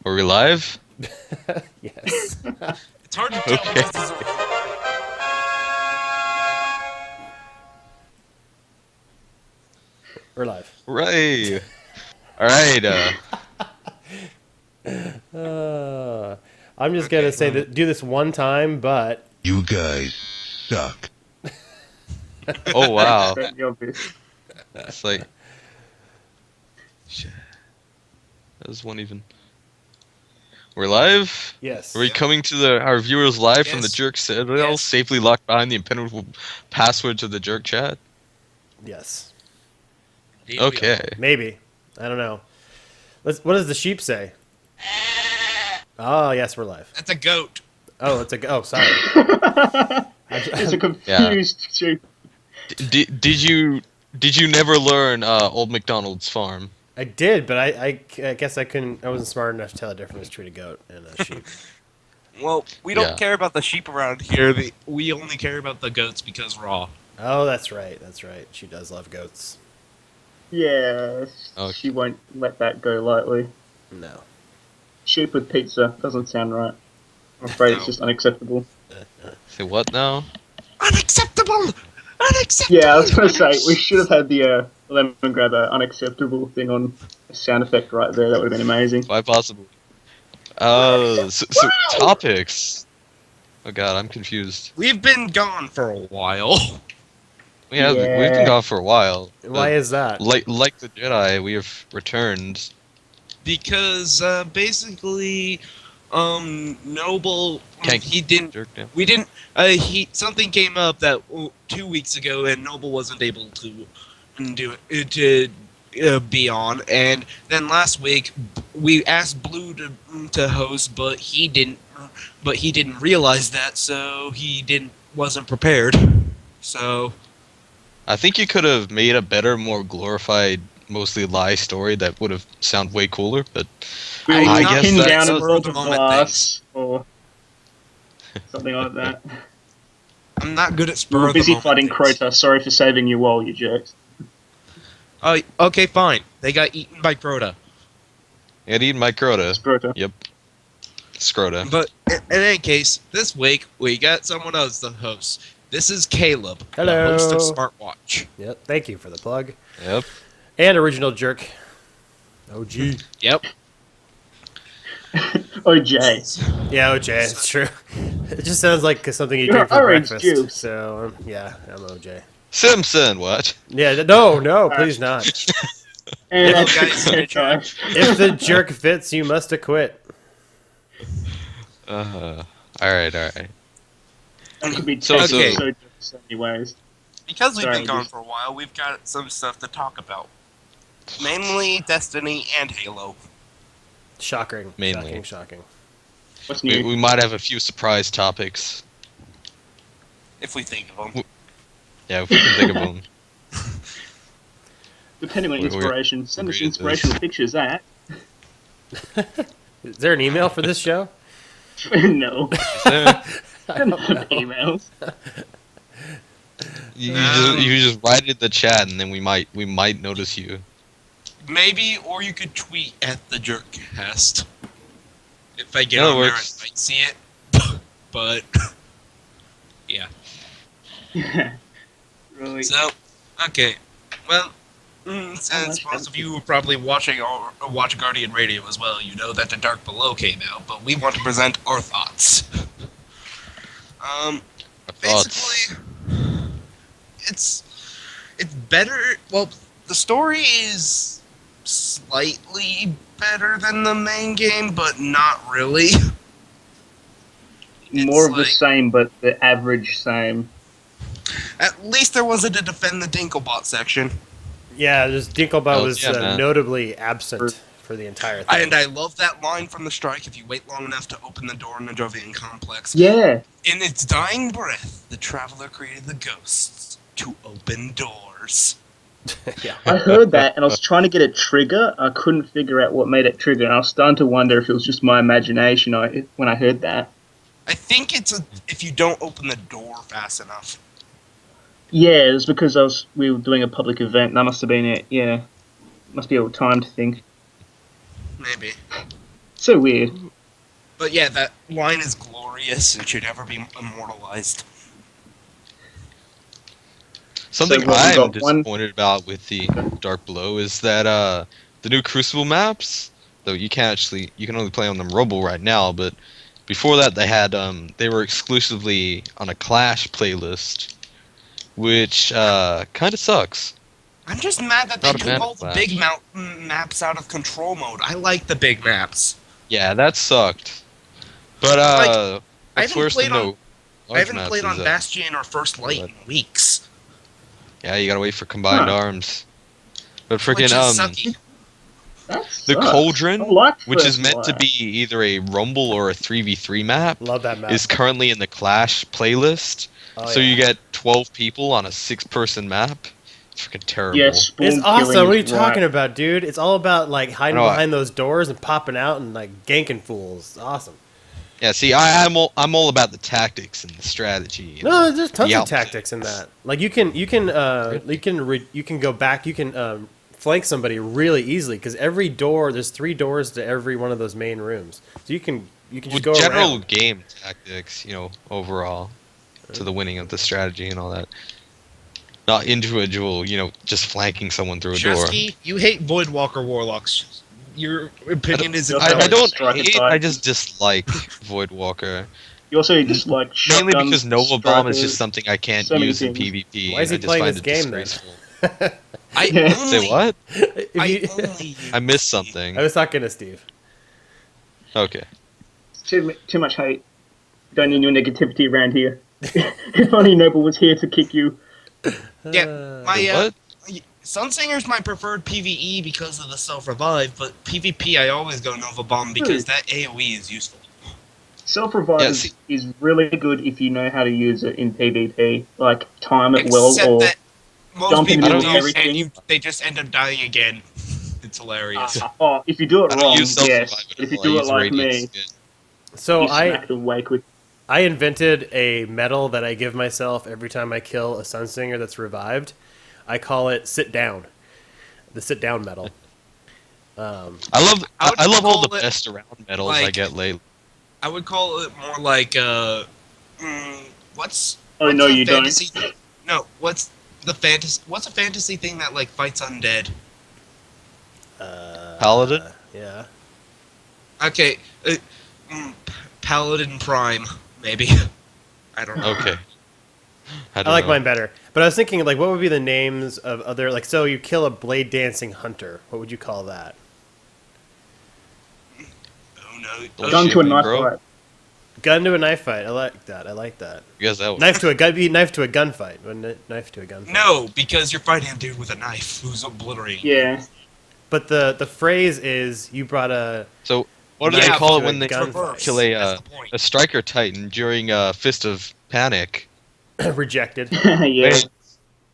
Are we live? Yes. It's hard to tell. Okay. This is We're live. Right. All right. I'm just gonna say that do this one time, but You guys suck. Oh wow. State the obvious. It's like. Shit. Does one even? We're live. yes. Are we coming to our viewers live from the Yes. Jerk Citadel, Yes. safely locked behind the impenetrable passwords of the Jerk Chat? Yes. Indeed we Okay. are. Maybe. I don't know. What does the sheep say? Oh, yes, we're live. That's a goat. Oh, it's a. Oh, sorry. It's a confused sheep. Did you never learn Old MacDonald's farm? I did, but I guess I couldn't. I wasn't smart enough to tell the difference between a goat and a sheep. Well, we don't Yeah. care about the sheep around here. We only care about the goats because raw. Oh, that's right. That's right. She does love goats. Yes, Okay. she won't let that go lightly. No. Sheep with pizza doesn't sound right. I'm afraid it's No. just unacceptable. Say what now? Unacceptable. Unacceptable. Yeah, I was gonna say we should have had the lemon grabber unacceptable thing on a sound effect right there. That would have been amazing. Why possible? So topics. Oh god, I'm confused. We've been gone for a while. We've been gone for a while. Why is that? Like the Jedi, we have returned. Because basically, Noble Can't he didn't. Jerk now. We didn't. Something came up that 2 weeks ago, and Noble wasn't able to do it to be on. And then last week, we asked Blue to host, but he didn't. But he didn't realize that, so he wasn't prepared. So I think you could have made a better, more glorified, mostly lie story that would have sounded way cooler. But We I will guess pin that's down a spur of world the of moment glass or something like that. I'm not good at We spur were of the busy moment flooding things. Crota. Sorry for saving you all, you jerks. Oh, okay, fine. They got eaten by Crota. I'd eat my Crota. Crota. Scrota. But in any case, this week we got someone else to host. This is Caleb, Hello. the host of Smartwatch. Yep. Thank you for the plug. Yep. And original jerk. OG. Yep. Oh, Jay. Yeah, OJ. It's true. It just sounds like something you You're drink for orange breakfast. juice. So yeah, I'm OJ. Simpson, what? Yeah. No, please not. And Hello, that's guys. it, guys. If the jerk fits, you must acquit. Alright. It could be So- taken Okay. so many ways. Because we've Sorry, been gone just- for a while, we've got some stuff to talk about. Mainly Destiny and Halo. Shocking. Mainly. Shocking. What's We, new? we might have a few surprise topics. If we think of them. Yeah, if we can think of them. Depending on we're- inspiration, send us we're- inspirational pictures at. Is there an email for this show? No, Is there- I don't know. emails. you just write it in the chat, and then we might notice you. Maybe, or you could tweet at the Jerkcast. If I get Yeah, it on there, I works. might see it. But, yeah. Really? So, okay. Well, since most of you are probably watching Guardian Radio as well, you know that The Dark Below came out, but we want to present our thoughts. Thoughts. Basically, it's better. Well, the story is slightly better than the main game, but not really. More It's of the like- same, but the average same. At least there wasn't a defend the Dinklebot section. Yeah, this Dinklebot Oh, was yeah, man. notably absent for the entire thing. And I love that line from the strike, if you wait long enough to open the door in the Jovian complex. Yeah. In its dying breath, the traveler created the ghosts to open doors. Yeah. I heard that, and I was trying to get a trigger. I couldn't figure out what made it trigger, and I was starting to wonder if it was just my imagination when I heard that. I think it's if you don't open the door fast enough. Yeah, it was because we were doing a public event, and that must have been it. Yeah, must be a timed thing. Maybe. So weird. But yeah, that line is glorious and should never be immortalized. Something So what, we I'm got one- disappointed about with the Dark Below is that the new Crucible maps, though you can only play on them Rumble right now, but before that they were exclusively on a Clash playlist, which kind of sucks. I'm just mad that they Not a took fan all of the Flash. big maps out of control mode. I like the big maps. Yeah, that sucked. But I what's haven't worse than played on- no I large haven't maps played is, on Bastion or First Light in weeks. Yeah, you gotta wait for combined Huh. arms. But Which freaking is sucky. That the sucks. Cauldron, I like which is First meant to Light. be either a Rumble or a 3v3 map, Love that map. is currently in the Clash playlist. Oh, So yeah. you get 12 people on a 6-person map. It's freaking terrible. Yeah, spawn It's awesome. killing What are you is talking right. about, dude? It's all about like hiding I know, behind those doors and popping out and like ganking fools. Awesome. Yeah, see, I'm all about the tactics and the strategy. And No, there's tons the of outfits. tactics in that. Like you can go back. You can flank somebody really easily because there's 3 doors to every one of those main rooms. So you can just With go general around. game tactics, overall, to the winning of the strategy and all that. Not individual, just flanking someone through a door. Chesky, you hate Voidwalker Warlocks. Your opinion is I- I Valid don't strike hate, attack. I just dislike Voidwalker. You also just like Mainly shotguns, because Nova Bomb is strikers. just something I can't so many use in things. PvP. Why is he I just playing find this it game, then? disgraceful. I Yeah. only, Say what? If I you- only I missed something. I was talking to Steve. Okay. Too much hate. Don't need your negativity around here. If only Noble was here to kick you. Yeah, my What? Sunsinger's my preferred PvE because of the self-revive, but PvP I always go Nova Bomb because that AoE is useful. Self-revive Yeah, is- see- is really good if you know how to use it in PvP. Like, time it well Except or... that most jump in people the middle don't, of and everything. they just end up dying again. It's hilarious. Oh, if you do it I don't wrong, use yes. self-revive But if you at all, do I it use like radiant me, skin. So you I smack them way quick. I invented a medal that I give myself every time I kill a Sunsinger that's revived. I call it "Sit Down," the sit down medal. I love I would I love all call the it, best around medals I like- get lately. I would call it more like what's Oh, what's no, a you don't. fantasy No, what's a fantasy thing that like fights undead? Paladin? Yeah. Okay, Paladin Prime, maybe. I don't know. Okay. I don't like know. mine better. But I was thinking, like, what would be the names of other, like, so you kill a blade dancing hunter. What would you call that? Oh no. Bullshit, Gun to a knife bro. fight. Gun to a knife fight. I like that. I like that. You guys, that was Knife to a gun. Be knife to a gunfight. Wouldn't it? Knife to a gunfight. No, because you're fighting a dude with a knife who's obliterating. Yeah. But the phrase is you brought a So what do Yeah, they call it to a when they gun Reverse. kill That's the point. a striker titan during Fist of Panic? rejected. Yeah.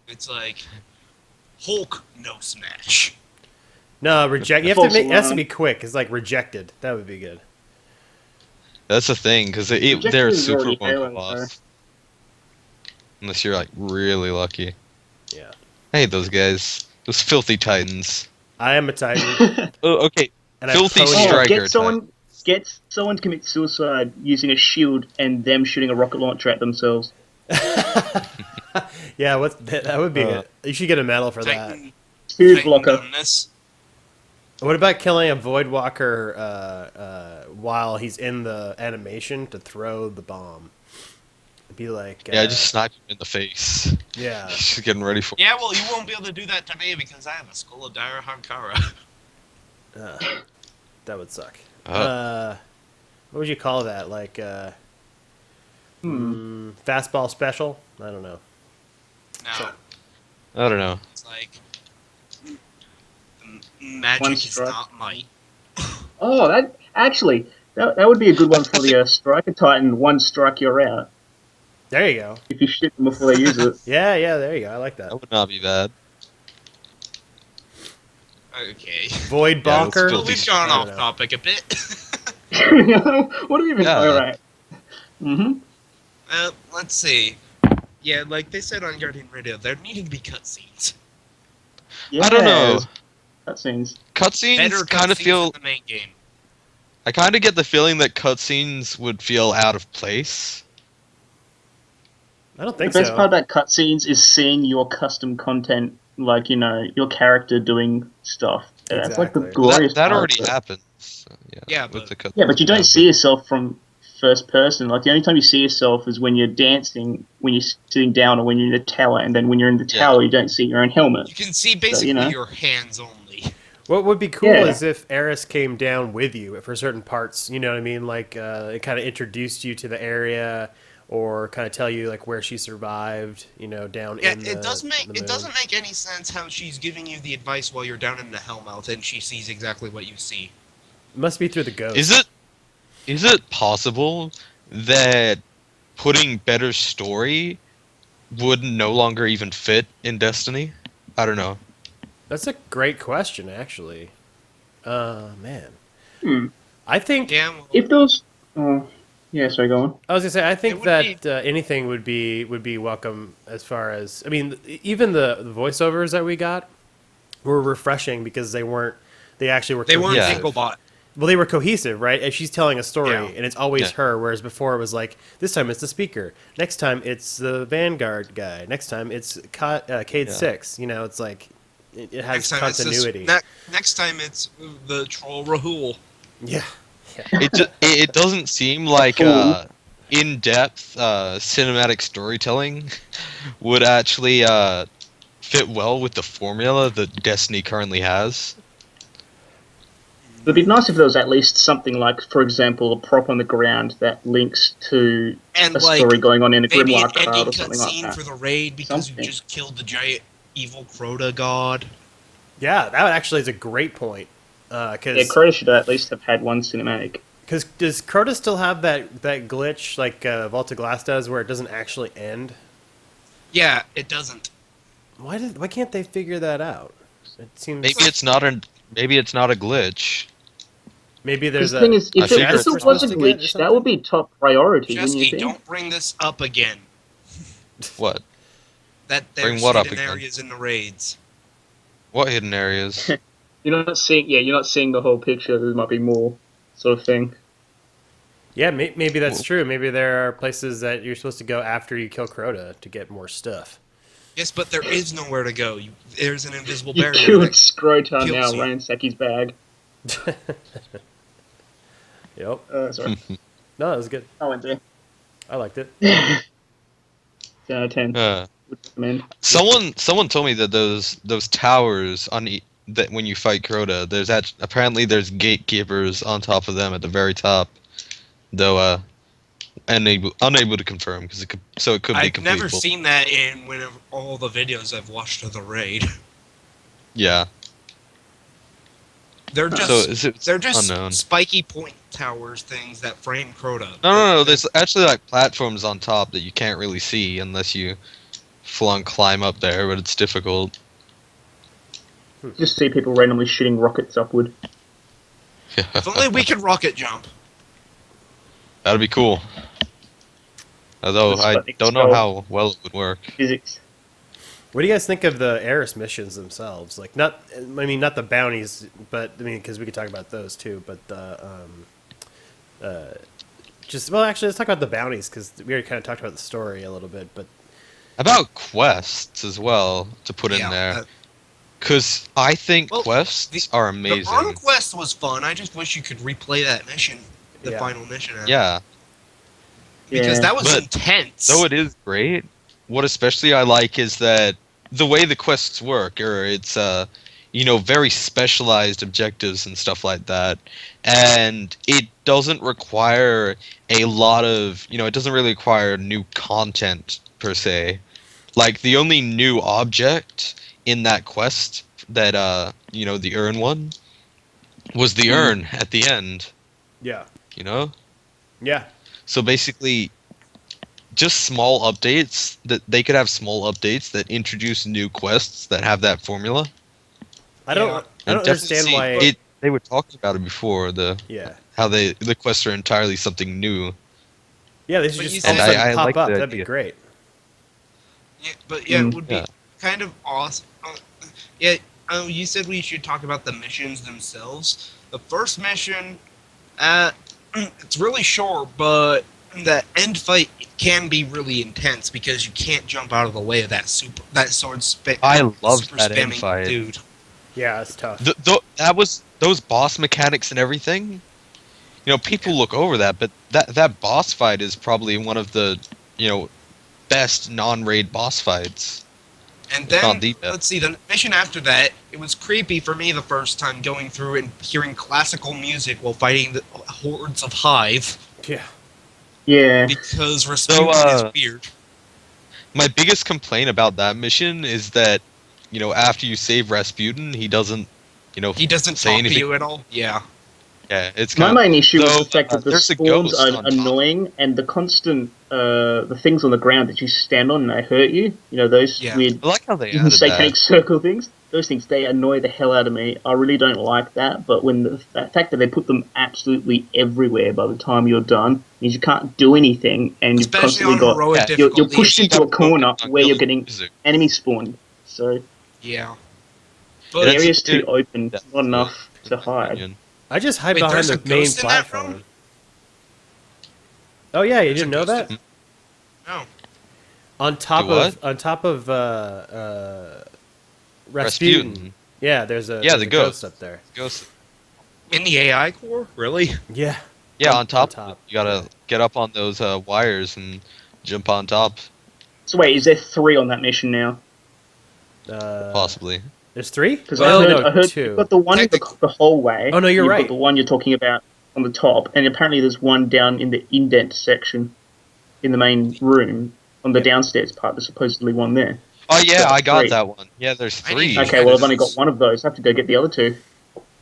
It's like Hulk no smash. No, reject. You have to False make. It has to alarm. be quick. It's like rejected. That would be good. That's the thing, because Rejected they're is super already one Halo, boss. Unless you're like really lucky. Yeah. I hate those guys. Those filthy titans. I am a titan, Oh, okay. and Filthy I pwn you. striker Get someone to commit suicide using a shield and them shooting a rocket launcher at themselves. Yeah, that would be Uh, it. You should get a medal for that. Titan, Spirit Titan blocker. dumbness. What about killing a Voidwalker while he's in the animation to throw the bomb? It'd be like Yeah, just snipe him in the face. yeah. Just getting ready for. Yeah, well, you won't be able to do that to me because I have a Skull of Dire Hankara. That would suck. Uh. What would you call that? Like fastball special? I don't know. No, I don't know. it's like magic One is strike. not might. Oh, that would be a good one for the Striker Titan. One strike, you're out. There you go. If you shoot them before they use it. Yeah, there you go. I like that. That would not be bad. Okay. Void Yeah, let's Balker. go. Well, we've gone I off don't know. topic a bit. What do we even? Yeah. All right. Mm-hmm. Let's see. Yeah, like they said on Guardian Radio, there needed to be cutscenes. I don't know. Cutscenes. Better Cutscenes kind of cutscenes feel. than the main game. I kind of get the feeling that cutscenes would feel out of place. I don't The think best so. part about cutscenes is seeing your custom content, like, your character doing stuff. That's like the Exactly. Well, glorious that part of already it. happens. So, Yeah, with but- the cutscenes. Yeah, but you don't Yeah, see yourself from first person. Like, the only time you see yourself is when you're dancing, when you're sitting down, or when you're in the tower. And then when you're in the Yeah. tower, you don't see your own helmet. You can see basically know. your hands only. What would be cool Yeah. is if Eris came down with you for certain parts. You know what I mean? Like it kind of introduced you to the area, or kind of tell you like where she survived. You know, down Yeah, in the it moon. doesn't make any sense how she's giving you the advice while you're down in the Hellmouth and she sees exactly what you see. Must be through the ghost. Is it possible that putting better story would no longer even fit in Destiny? I don't know. That's a great question, actually. Man, Hmm. I think Yeah, well, If those, yeah, sorry, go on. I was gonna say I think would that anything would be welcome as far as even the voiceovers that we got were refreshing because they actually were they weren't Yeah. Dinglebot. Well, they were cohesive, right? And she's telling a story, Yeah. and it's always Yeah. her. Whereas before, it was like this time it's the speaker, next time it's the Vanguard guy, next time it's Cade Yeah. 6. You know, it's like it has Next time continuity. next time it's the troll Rahul. Yeah, It doesn't seem like Cool. in-depth cinematic storytelling would actually fit well with the formula that Destiny currently has. It'd be nice if there was at least something like, for example, a prop on the ground that links to And a like story going on in a maybe an Grimoire card ending or something like cutscene that. for the raid because Something. you just killed the giant evil Crota god. yeah. That actually is a great point. Yeah, Because Crota should at least have had one cinematic. does Crota still have that glitch like Volta Glass does, where it doesn't actually end? Yeah, it doesn't. Why can't they figure that out? It seems Maybe it's not a glitch. maybe The there's thing is, I if figure it it's was a supposed to get or glitch, that would be top priority, wouldn't you Chesky, think? don't bring this up again. What? That Bring there's what up hidden again? areas in the raids. What hidden areas? You're not seeing the whole picture. There might be more, sort of thing. Yeah, maybe that's Well- true. Maybe there are places that you're supposed to go after you kill Crota to get more stuff. Yes, but there is nowhere to go. There's an invisible You barrier. killed that- Scrotar kills now, you. ransack his bag. Yep. Sorry, No, that was good. I went there. I liked it. 10 out of 10. Would recommend. Someone told me that those towers that when you fight Crota, apparently there's gatekeepers on top of them at the very top, though unable to confirm because it could be I've complete never bull- seen that in all the videos I've watched of the raid. Yeah. They're just So they're just unknown. spiky point towers things that frame Crota. No. There's actually like platforms on top that you can't really see unless you full on climb up there, but it's difficult. Just see people randomly shooting rockets upward. If only we could rocket jump. That'd be cool. Although That's I what don't know it's how well it would work. Physics. What do you guys think of the Eris missions themselves? Like, not the bounties, but because we could talk about those too. But actually, let's talk about the bounties because we already kind of talked about the story a little bit. But About quests as well to put in Yeah, there, because I think Well, quests are amazing. The Conquest was fun. I just wish you could replay that mission, the Yeah. final mission. Yeah, Because Yeah. that was But- intense. though it is great. What especially I like is that the way the quests work, or it's very specialized objectives and stuff like that, and it doesn't require a lot of it doesn't really require new content per se. Like the only new object in that quest that the urn one was the urn at the end. yeah, Yeah. So basically, just small updates that they could have small updates that introduce new quests that have that formula. I don't Yeah. I don't And understand definitely why. see they were talking about it before Yeah, how the quests are entirely something new. yeah, they should But just you all of a said- sudden I pop like up. the That'd be idea. great. Yeah, but yeah, it would be Yeah. kind of awesome. Yeah, you said we should talk about the missions themselves. The first mission, It's really short, but the end fight can be really intense because you can't jump out of the way of that sword I loved super that end spamming fight. dude. Yeah, it's tough. That was those boss mechanics and everything. You know, people look over that, but that boss fight is probably one of the best non-raid boss fights. And then, Not the best. let's see, the mission after that, it was creepy for me the first time going through and hearing classical music while fighting the hordes of Hive, Yeah. Yeah. because Rasputin is weird. My biggest complaint about that mission is that, after you save Rasputin, he doesn't, He doesn't say talk to anything. you at all. Yeah. Yeah, it's My kind of. main issue Though, is the fact that the there's a spawns ghost are on top. annoying, and the constant the things on the ground that you stand on and they hurt you. You know, those Yeah. weird I like how they even added satanic that. circle things. Those things, they annoy the hell out of me. I really don't like that. But when the fact that they put them absolutely everywhere by the time you're done means you can't do anything, and you've Especially constantly on got heroic Yeah, you're difficulty. pushed into a corner where you're getting Music. enemy spawned. So Yeah. the But It's- area's too it- open, that's not enough to hide. opinion. I just hide Wait, behind there's the a main ghost in that platform. room? Oh yeah, you There's a didn't know ghost that? no. On top Do what? Rasputin. Yeah, there's a Yeah, there's the a ghost. up there. Ghost. In the AI core? Really? Yeah. Yeah, On- on top. on top. You gotta get up on those wires and jump on top, So wait, is there 3 on that mission now? possibly. There's 3? Because Well, I heard 2. you've got the one in the hallway. Oh, no, you're you've right. got the one you're talking about on the top, and apparently there's one down in the indent section in the main room on the downstairs part. There's supposedly one there. Oh yeah, Got I got 3. that one. Yeah, there's I 3. need- Okay, well I've only got one of those. I have to go get the other 2.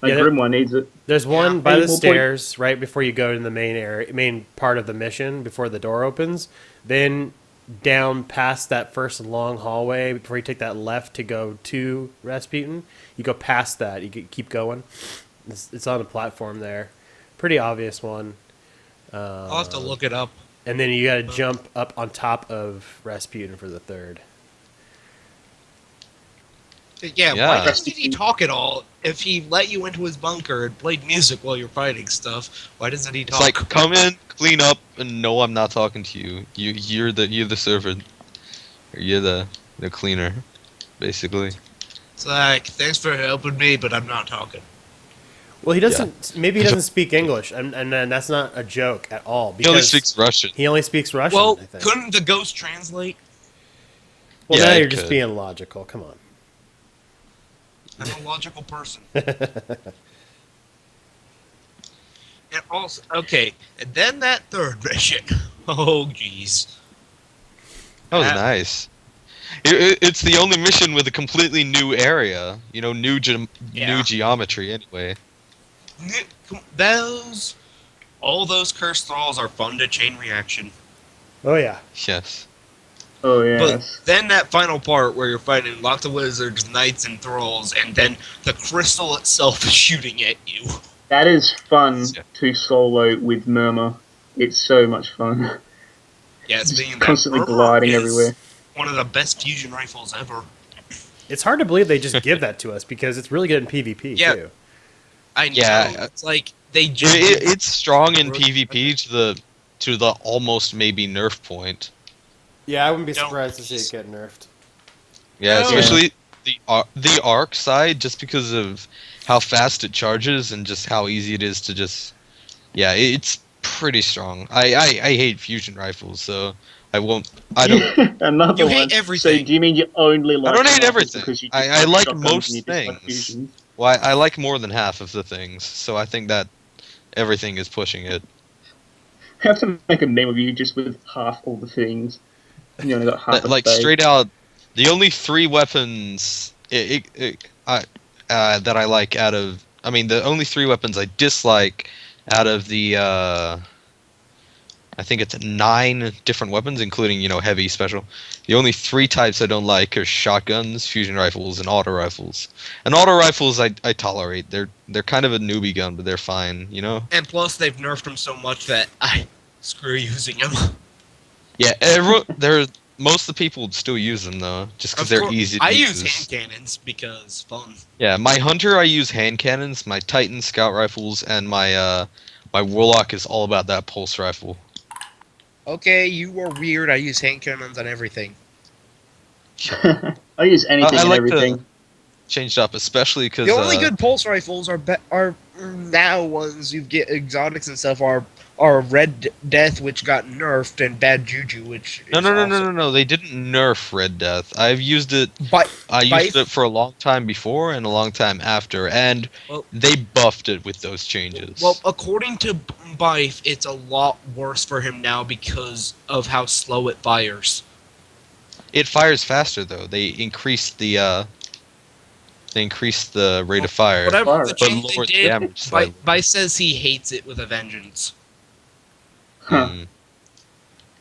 My Yeah, that- Grimoire needs it. There's one Yeah. by Any the more point- stairs right before you go in the main part of the mission before the door opens. Then down past that first long hallway before you take that left to go to Rasputin, you go past that. You keep going. It's on a platform there. Pretty obvious one. I'll have to look it up. And then you got to jump up on top of Rasputin for the third. Yeah, Yeah. why did he talk at all? If he let you into his bunker and played music while you're fighting stuff, why doesn't he It's talk? like come in, clean up, and no, I'm not talking to you. You're the servant. Or you're the cleaner, basically. It's like, thanks for helping me, but I'm not talking. Well, he doesn't. Maybe he doesn't speak English, and that's not a joke at all. He only Because speaks Russian. he only speaks Russian. Well, I think. couldn't the ghost translate? Well, Yeah, now it you're just could. being logical. Come on. I'm a logical person. And also, okay, and then that third mission. Oh, jeez. That was Ah. nice. It's the only mission with a completely new area. New Yeah. geometry anyway. All those cursed thralls are fun to chain reaction. Oh yeah. Yes. Oh yeah. But then that final part where you're fighting lots of wizards, knights, and thralls, and then the crystal itself is shooting at you. That is fun Yeah. to solo with Murmur. It's so much fun. Yeah, it's Just being constantly that gliding is everywhere. One of the best fusion rifles ever. It's hard to believe they just give that to us because it's really good in PvP Yeah. too. I know. Yeah. It's like they just. It's strong in Really? PvP to the almost maybe nerf point. Yeah, I wouldn't be Don't- surprised to see it get nerfed. Yeah, No. especially the arc side, just because of how fast it charges and just how easy it is to just. Yeah, it's pretty strong. I hate fusion rifles, so I won't. I don't. Another You one. hate everything. So do you mean you only like? don't hate rifles everything. because you I just like shotguns most and you dislike things. fusions? Well, I like more than half of the things, so I think that everything is pushing it. I have to make a meme of you just with half all the things. You only got half. Like a space. straight out, the only 3 weapons that I like out of. I mean, the only 3 weapons I dislike out of the. I think it's 9 different weapons, including heavy special. The only 3 types I don't like are shotguns, fusion rifles, and auto rifles. And auto rifles I tolerate. They're kind of a newbie gun, but they're fine. And plus, they've nerfed them so much that I screw using them. Yeah, most of the people still use them though, just because Of they're course, easy to I use. use hand cannons because fun. Yeah, my hunter I use hand cannons, my Titan scout rifles, and my my warlock is all about that pulse rifle. Okay, you are weird. I use hand cannons on everything. I use anything I and like everything. Changed up, especially because The only good pulse rifles are now ones you get exotics and stuff are Red Death, which got nerfed, and Bad Juju, which no. They didn't nerf Red Death. I've used it. But I used it for a long time before and a long time after, and Well- they buffed it with those changes. well, according to Bife, it's a lot worse for him now because of how slow it fires. It fires faster though. They increased the rate of fire. Whatever the But change they lower the did, damage slightly. Bife says he hates it with a vengeance. Huh. Hmm.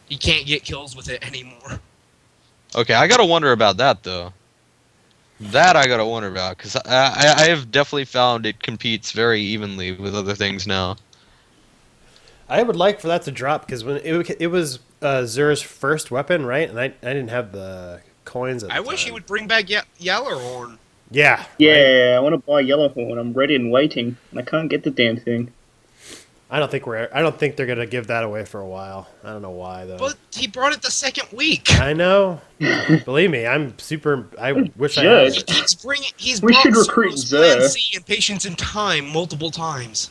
He can't get kills with it anymore. Okay, I gotta wonder about that though. That I gotta wonder about because I have definitely found it competes very evenly with other things now. I would like for that to drop because when it was Xur's first weapon, right? And I didn't have the coins at the I wish he time. would bring back Yellerhorn. Yeah. right? Yeah, I want to buy Yellowhorn. I'm ready and waiting, and I can't get the damn thing. I don't think they're gonna give that away for a while. I don't know why though. But he brought it the second week. I know. Believe me, I'm super. I wish I Judge. had. He keeps bringing. He's We brought should recruit Soros, Xur. Plan C, and Patience in Time multiple times.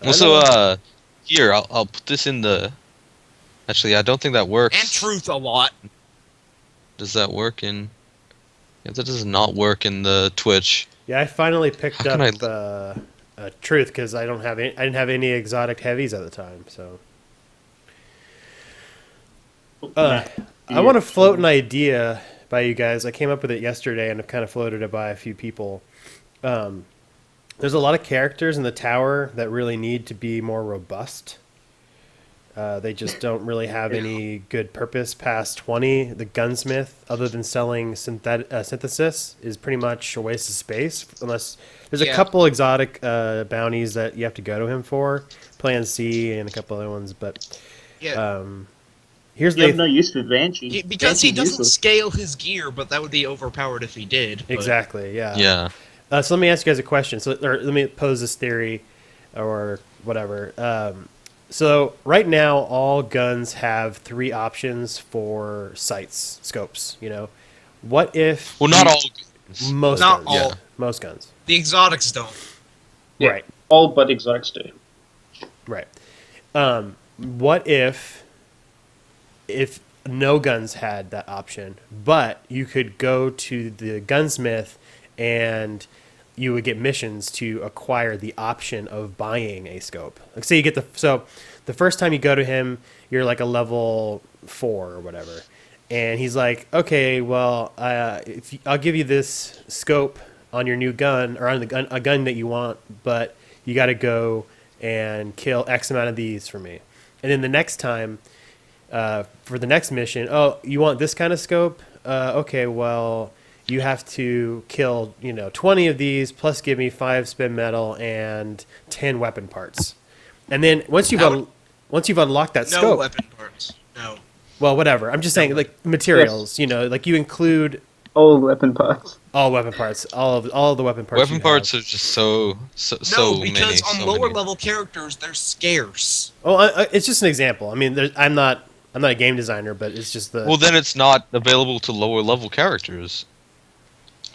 I Also, know. here I'll put this in the. Actually, I don't think that works. And Truth a lot. Does that work in? Yeah, that does not work in the Twitch. Yeah, I finally picked How can up Truth because I didn't have any exotic heavies at the time. So I want to float an idea by you guys. I came up with it yesterday and I've kind of floated it by a few people. There's a lot of characters in the tower that really need to be more robust. They just don't really have any good purpose past 20. The gunsmith, other than selling synthesis, is pretty much a waste of space. Unless there's a Yeah. couple exotic bounties that you have to go to him for, Plan C and a couple other ones. But Yeah. here's You have the no use for Banshee. Because he Banshee's doesn't useless. scale his gear, but that would be overpowered if he did. but- exactly yeah. Yeah. So let me ask you guys a question. Or let me pose this theory, or whatever. So right now, all guns have 3 options for sights, scopes. You know, what if Well, not all. most Not guns? all. Yeah, most guns. The exotics don't. Yeah. Right, All but exotics do. right. What if no guns had that option, but you could go to the gunsmith and you would get missions to acquire the option of buying a scope. Like say you get the first time you go to him, you're like a level 4 or whatever, and he's like, okay, well, I'll give you this scope on your new gun or on a gun that you want, but you got to go and kill X amount of these for me. And then the next time, for the next mission, oh, you want this kind of scope? Okay, well, you have to kill 20 of these plus give me 5 spin metal and 10 weapon parts. And then once you've unlocked that No scope, weapon parts. No. well, whatever. I'm just saying, like materials. Like you include All weapon parts. all weapon parts, all of the weapon parts. Weapon parts are just so No, many. because on so lower many. level characters, they're scarce. It's just an example. I mean, I'm not a game designer, but it's just the Well, then it's not available to lower level characters.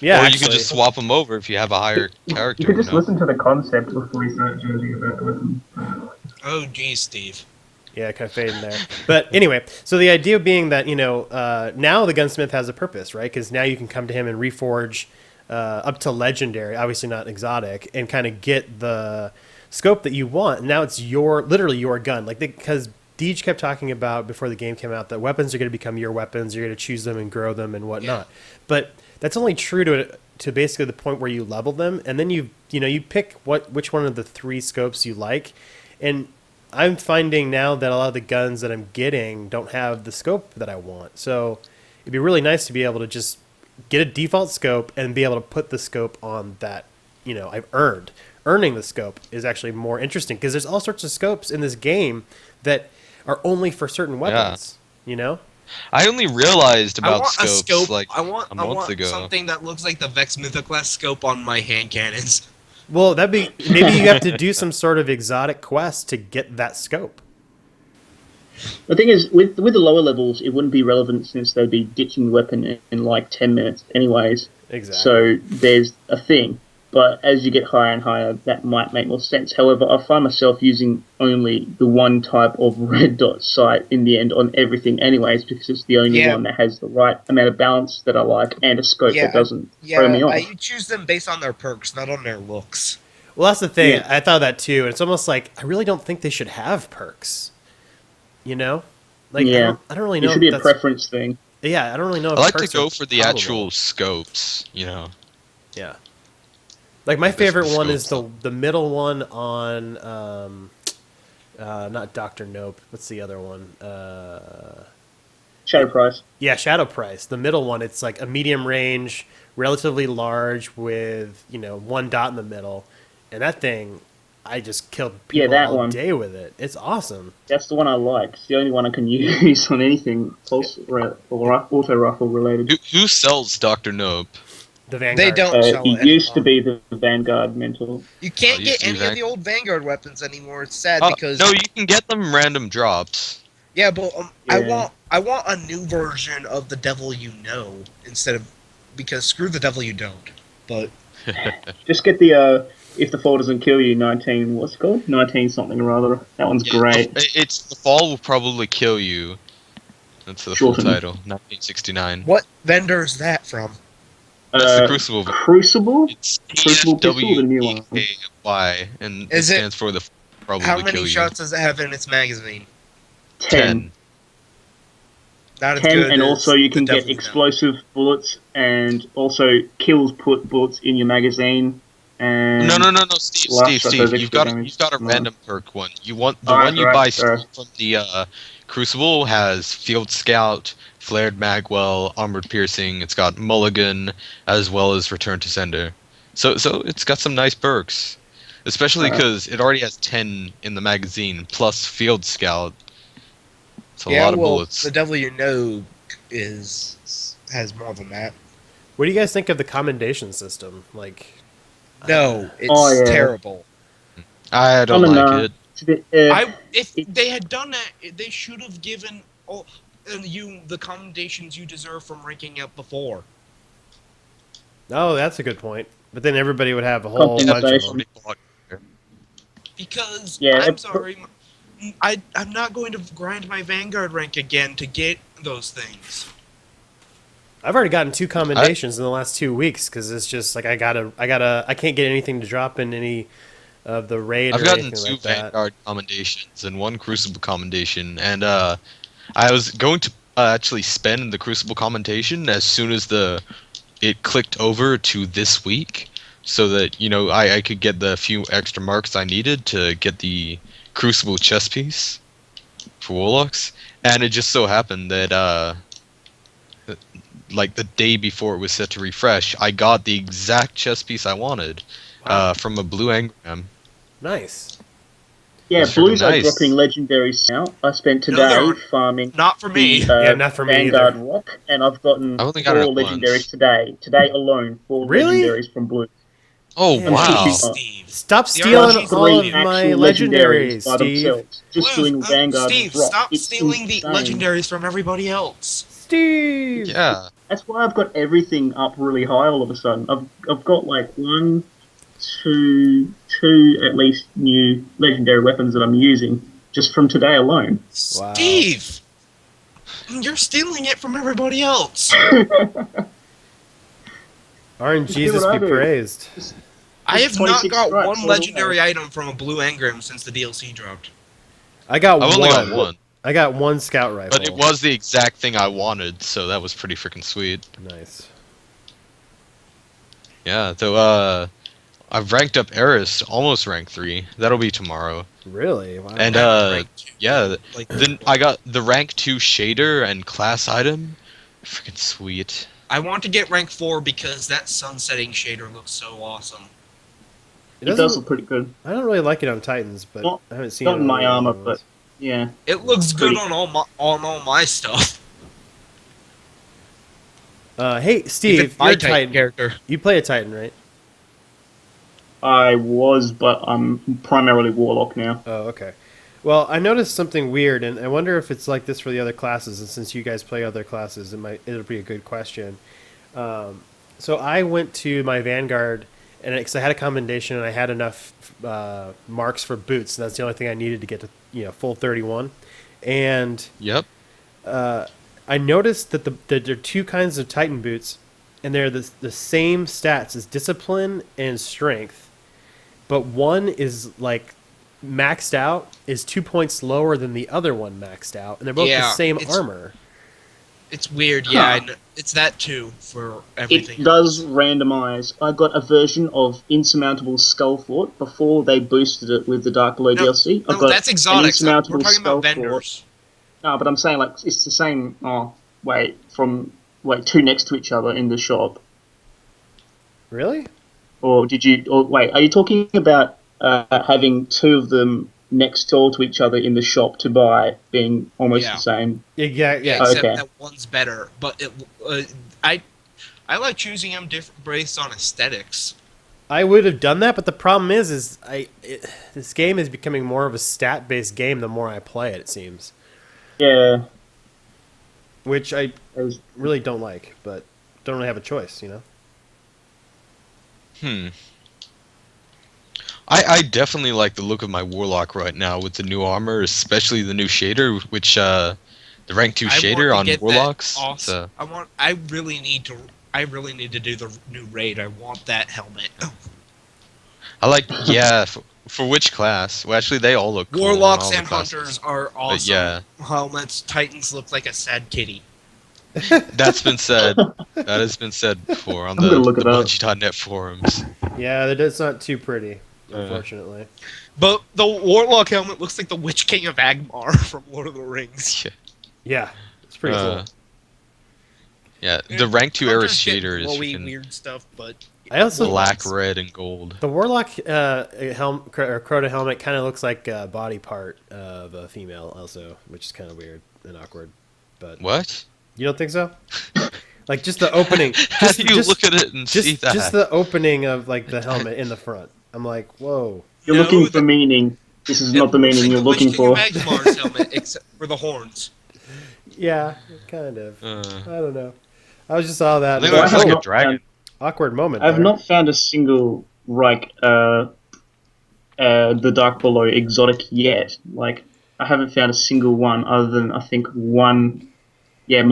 yeah. or you actually. could just swap them over if you have a higher character. You could just know? listen to the concept before you start judging about the weapon. Oh, geez, Steve. Yeah, kind of fading there. But anyway, so the idea being that, now the gunsmith has a purpose, right? Because now you can come to him and reforge up to legendary, obviously not exotic, and kind of get the scope that you want. And now it's literally your gun. Like, because Deej kept talking about before the game came out that weapons are going to become your weapons. You're going to choose them and grow them and whatnot. But that's only true to basically the point where you level them. And then you pick which one of the 3 scopes you like. And I'm finding now that a lot of the guns that I'm getting don't have the scope that I want. So it'd be really nice to be able to just get a default scope and be able to put the scope on that, I've earned. Earning the scope is actually more interesting because there's all sorts of scopes in this game that are only for certain weapons, I only realized I about want a scopes scope. like I want a month ago. something that looks like the Vex Mythoclast scope on my hand cannons. Well, that'd be maybe you have to do some sort of exotic quest to get that scope. The thing is, with the lower levels, it wouldn't be relevant since they'd be ditching the weapon in like 10 minutes, anyways. Exactly. So there's a thing. But as you get higher and higher, that might make more sense. However, I find myself using only the one type of red dot sight in the end on everything, anyways, because it's the only Yeah. one that has the right amount of balance that I like and a scope that doesn't throw me off. You choose them based on their perks, not on their looks. Well, that's the thing. Yeah. I thought that too, and it's almost like I really don't think they should have perks. You know, like Yeah. I don't really It know. should be if a that's- preference thing. Yeah, I don't really know. I If like to perks go are for the probable. actual scopes, you know. Yeah. Like my This favorite is one is scope. the middle one on not Doctor Nope. What's the other one? Shadow Price. Yeah, Shadow Price. The middle one. It's like a medium range, relatively large, with one dot in the middle, and that thing, I just killed Yeah, people that all one. day with it. It's awesome. That's the one I like. It's the only one I can use on anything pulse or auto rifle related. Who sells Doctor Nope? The Vanguard. They don't sell He it used to anymore. be the Vanguard mental. You can't Oh, get used to be any of the Vanguard. old Vanguard weapons anymore. It's sad Oh, because no, you can get them random drops. yeah, but Yeah. I want a new version of the Devil You Know instead of because screw the Devil You Don't. But Just get the if the fall doesn't kill you, 19. What's it called? 19 something or other. That one's Yeah, great. It's the fall will probably kill you. That's the full Shorten. title. 1969. what vendor is that from? That's the Crucible. Crucible. It's Crucible pistol, the new one. TFWEKY, and it Is it- stands for the probably How kill many you. shots does it have in its magazine? 10. Not as 10, good and as also you the can Devil get You Know. explosive bullets, and also kills put bullets in your magazine. And No, Steve, Last Steve, shot Steve. does You've extra got damage. you've got a No. random perk one. You want the Alright, one you alright, buy alright. from the Crucible has Field Scout, Flared Magwell, Armored Piercing. It's got Mulligan as well as Return to Sender. So it's got some nice perks, especially because it already has 10 in the magazine plus Field Scout. It's a lot of bullets. The Devil You Know has more than that. What do you guys think of the commendation system? Like, No, it's Oh, yeah. terrible. I don't I'm a like nah. it. It's a bit, If they had done that, they should have given you the commendations you deserve from ranking up before. oh, that's a good point. But then everybody would have a whole bunch of Compensation. them. Because Yeah, I'm it- sorry, I'm not going to grind my Vanguard rank again to get those things. I've already gotten 2 commendations in the last 2 weeks because it's just like I can't get anything to drop in any of the raid I've or gotten anything 2 like that. Vanguard commendations and 1 Crucible commendation, and I was going to actually spend the Crucible commendation as soon as it clicked over to this week, so that I could get the few extra marks I needed to get the Crucible chest piece for Warlocks, and it just so happened that like the day before it was set to refresh, I got the exact chest piece I wanted from a blue engram. Nice. yeah, That's really blues are nice. dropping legendaries now. I spent No, today they aren't. farming Not for me. the Yeah, not for me Vanguard either. Rock, and I've gotten I 4 only got it once. legendaries today. Today alone, 4 Really? legendaries from blue. Oh Yeah. wow! Steve. Stop The stealing RNGs all believe of my actual legendaries, by Steve. themselves, just Blue, doing Vanguard Steve, Rock. stop It's stealing the insane. legendaries from everybody else. Steve. Yeah, That's why I've got everything up really high all of a sudden. I've got like 1, 2 at least new legendary weapons that I'm using just from today alone. Wow. Steve, you're stealing it from everybody else. RNGs See what just I be do. praised. I have not 26 got strikes one all the legendary item from a blue engram since the DLC dropped. I got I've one. only got one, I got 1 scout rifle. but it was the exact thing I wanted, so that was pretty freaking sweet. nice. Yeah, so I've ranked up Eris, almost rank 3. That'll be tomorrow. Really? Wow. And Rank two. yeah, Like, then I got the rank 2 shader and class item. Freaking sweet. I want to get rank 4 because that sunsetting shader looks so awesome. it It does doesn't, look pretty good. I don't really like it on Titans, but Not- I haven't seen Not it in on my the other armor, ones. but yeah. It looks good Pretty- on all my stuff. Hey, Steve, Even my you're a Titan Titan. character. You play a Titan, right? I was, but I'm primarily Warlock now. Oh, okay. Well, I noticed something weird, and I wonder if it's like this for the other classes. And since you guys play other classes, it'll be a good question. So I went to my Vanguard, and because I had a commendation and I had enough marks for boots, and that's the only thing I needed to get to full 31. And Yep. I noticed that that there are two kinds of Titan boots, and they're the same stats as discipline and strength, but one is like maxed out is 2 points lower than the other one maxed out, and they're both the Yeah, same it's- armor. It's weird, yeah. Huh. I know. It's that too for everything. It does randomize. I got a version of Insurmountable Skullfort before they boosted it with the Dark Below No, DLC. I No, got that's an exotics. We're Insurmountable talking about Skullfort. vendors. No, but I'm saying like it's the same. Oh, wait, two next to each other in the shop, Really? or did you? Or wait, are you talking about having two of them next door to each other in the shop to buy, being almost Yeah. the same? Yeah, yeah. Yeah, yeah. except Okay. that one's better. But I like choosing them different based on aesthetics. I would have done that, but the problem is this game is becoming more of a stat-based game the more I play it. It seems, Yeah, which I there's- really don't like, but don't really have a choice, you know. I definitely like the look of my Warlock right now with the new armor, especially the new shader, which the rank 2 I want shader to on get that Warlocks. Awesome. I really need to do the new raid. I want that helmet. I like, yeah, for which class? Well, actually, they all look cool on Warlocks all the and classes. hunters are awesome. yeah. Helmets. Titans look like a sad kitty. That's been said. That has been said before on I'm the gonna look it up. Bungie.net forums. Yeah, it's not too pretty, unfortunately. But the Warlock helmet looks like the Witch King of Agmar from Lord of the Rings. Yeah, it's pretty cool. Yeah, the rank 2 Eris Hunters get shader is glowy, freaking weird stuff, but I also black, red, and gold. the Warlock Crota helmet kind of looks like a body part of a female, also, which is kind of weird and awkward. But What? you don't think so? Like just the opening. How just, do you just, look at it and see that? just the opening of like the helmet in the front. I'm like, whoa. you're No, looking for the- meaning. This is it not the looks meaning like you're the looking Witch King for. of Agmar's helmet, except for the horns. Yeah, kind of. Uh, I don't know. I was just saw that. I think and it I looks was like like, a not dragon. awkward moment. I've there. not found a single the Dark Below exotic yet. Like I haven't found a single one other than I think one. Yeah,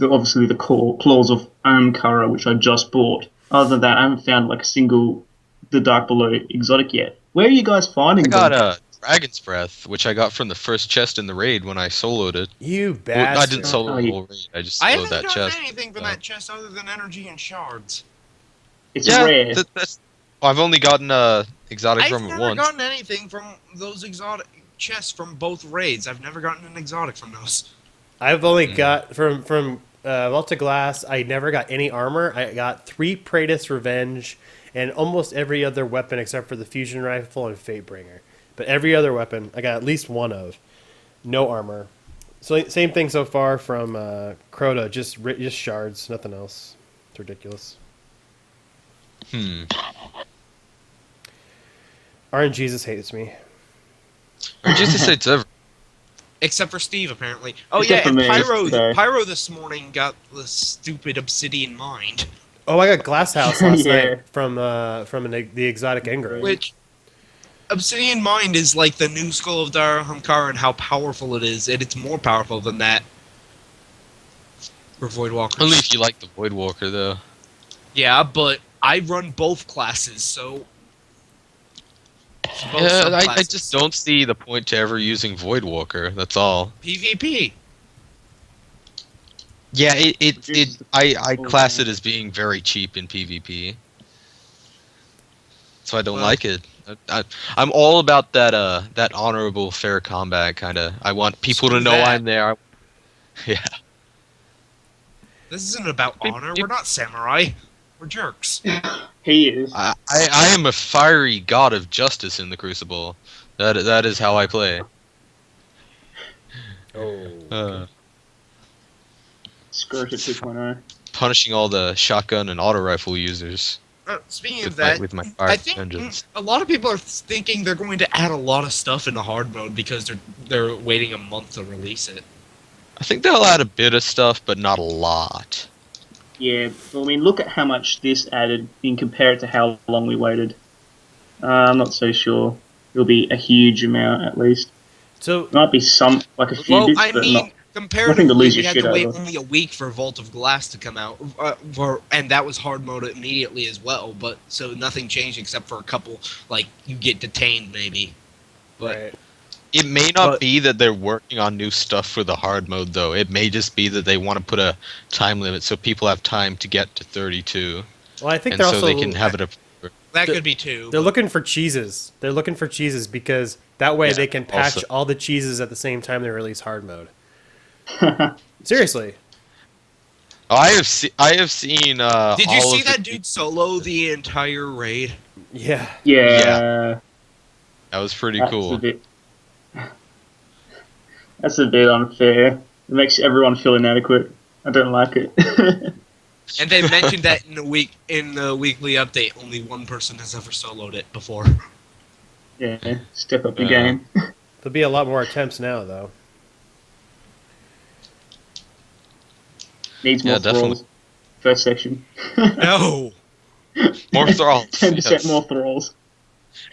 obviously the claws of Ankara, which I just bought. Other than that, I haven't found like a single the Dark Below exotic yet. Where are you guys finding I got them? a Dragon's Breath, which I got from the first chest in the raid when I soloed it. You Well, bastard. I didn't solo Oh, the you- whole raid. I just I soloed haven't that gotten chest. anything from so. that chest other than energy and shards. It's Yeah, rare. that's. I've only gotten exotic I've from it never once. gotten anything from those exotic chests from both raids. I've never gotten an exotic from those. I've only got from Volta Glass. I never got any armor. I got 3 Praetus Revenge and almost every other weapon except for the fusion rifle and Fatebringer. But every other weapon I got at least one of. No armor. So same thing so far from Crota. Just shards, nothing else. It's ridiculous. RNGesus hates me. Or just to say it's ever. Except for Steve, apparently. Oh Except yeah, and for me, Pyro. okay. Pyro this morning got the stupid obsidian mind, Oh, I got Glasshouse last Yeah. night from the exotic Engram. which obsidian mind is like the new skull of Darhamkar and how powerful it is, and it's more powerful than that. For Voidwalkers. Only if you like the Voidwalker, though. Yeah, but I run both classes, so. Both Yeah, I subclasses. just don't see the point to ever using Voidwalker. That's all. PvP. Yeah, I Oh, class man. it as being very cheap in PvP. So I don't Well- like it. I'm all about that honorable, fair combat kind of. I want people to Screw know that. I'm there. Yeah. This isn't about Beep, honor. beep. We're not samurai. We're jerks. He is. I am a fiery god of justice in the Crucible. That is how I play. Oh. Skirted 2.0. Punishing all the shotgun and auto rifle users. Speaking of with my that, with my I fire think engines. a lot of people are thinking they're going to add a lot of stuff in the hard mode because they're waiting a month to release it. I think they'll add a bit of stuff, but not a lot. Yeah, well, I mean, look at how much this added in compared to how long we waited. I'm not so sure. It'll be a huge amount, at least. So Might be some, like a few Well, bits, I but mean, nothing to comparatively, lose we your had shit to wait over. only a week for Vault of Glass to come out, and that was hard mode immediately as well. But so nothing changed except for a couple, like you get detained maybe. But right. It may not But- be that they're working on new stuff for the hard mode, though. It may just be that they want to put a time limit so people have time to get to 32, Well, I think and they're so also they can have it up. that The- could be too. they're but- looking for cheeses. They're looking for cheeses because that way Yeah, they can patch also. all the cheeses at the same time they release hard mode. Seriously. Oh, I have seen. Did you all see of the- that dude solo the entire raid? Yeah. Yeah, That was pretty that's cool. a bit. That's a bit unfair. It makes everyone feel inadequate. I don't like it. And they mentioned that in the weekly update, only one person has ever soloed it before. Yeah, step up your Yeah. game. There'll be a lot more attempts now, though. Needs Yeah, more definitely. thralls. First section. No. More thralls. 10% yes. more thralls.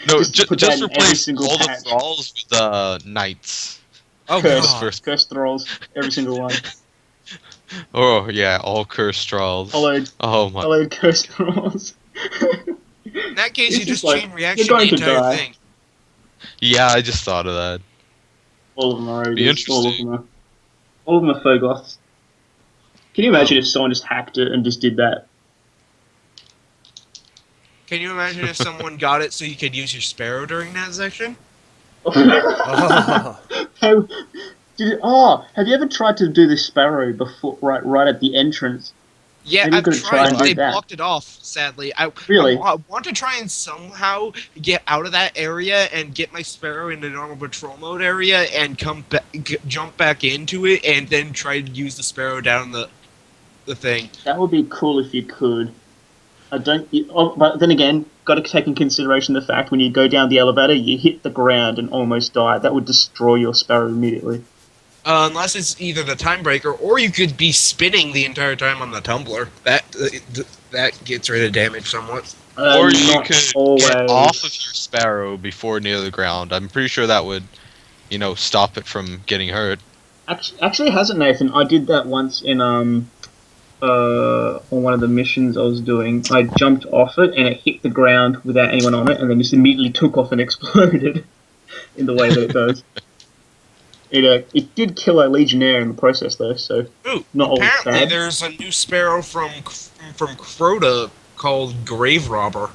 No, Just put just that in every replace single all the patch. thralls with knights. Oh Curse. god. First. Cursed thralls. Every single one. Oh yeah, all cursed thralls. Followed, Oh my. followed cursed thralls. In that case, It's you just just like, chain reaction you're going the to entire die. thing. Yeah, I just thought of that. All of them are Be ogres. All of interesting. them are. All of them are Fogoths. Can you imagine if someone just hacked it and just did that? Can you imagine if someone got it so you could use your sparrow during that section? Oh. Have you ever tried to do the sparrow before, right at the entrance? Yeah, Maybe I've we could try tried. and But do they that. blocked it off. Sadly, I Really? I want to try and somehow get out of that area and get my sparrow in the normal patrol mode area and come back, jump back into it, and then try to use the sparrow down the thing. That would be cool if you could. But then again, got to take in consideration the fact when you go down the elevator, you hit the ground and almost die. That would destroy your sparrow immediately. Unless it's either the time breaker or you could be spinning the entire time on the tumbler. That gets rid of damage somewhat. Or you Not could always. get off of your sparrow before near the ground. I'm pretty sure that would, stop it from getting hurt. Actually, it hasn't, Nathan. I did that once in on one of the missions I was doing. I jumped off it and it hit the ground without anyone on it, and then just immediately took off and exploded in the way that it does. It did kill a legionnaire in the process, though. So Ooh, not always apparently bad. there's a new sparrow from Crota called Grave Robber.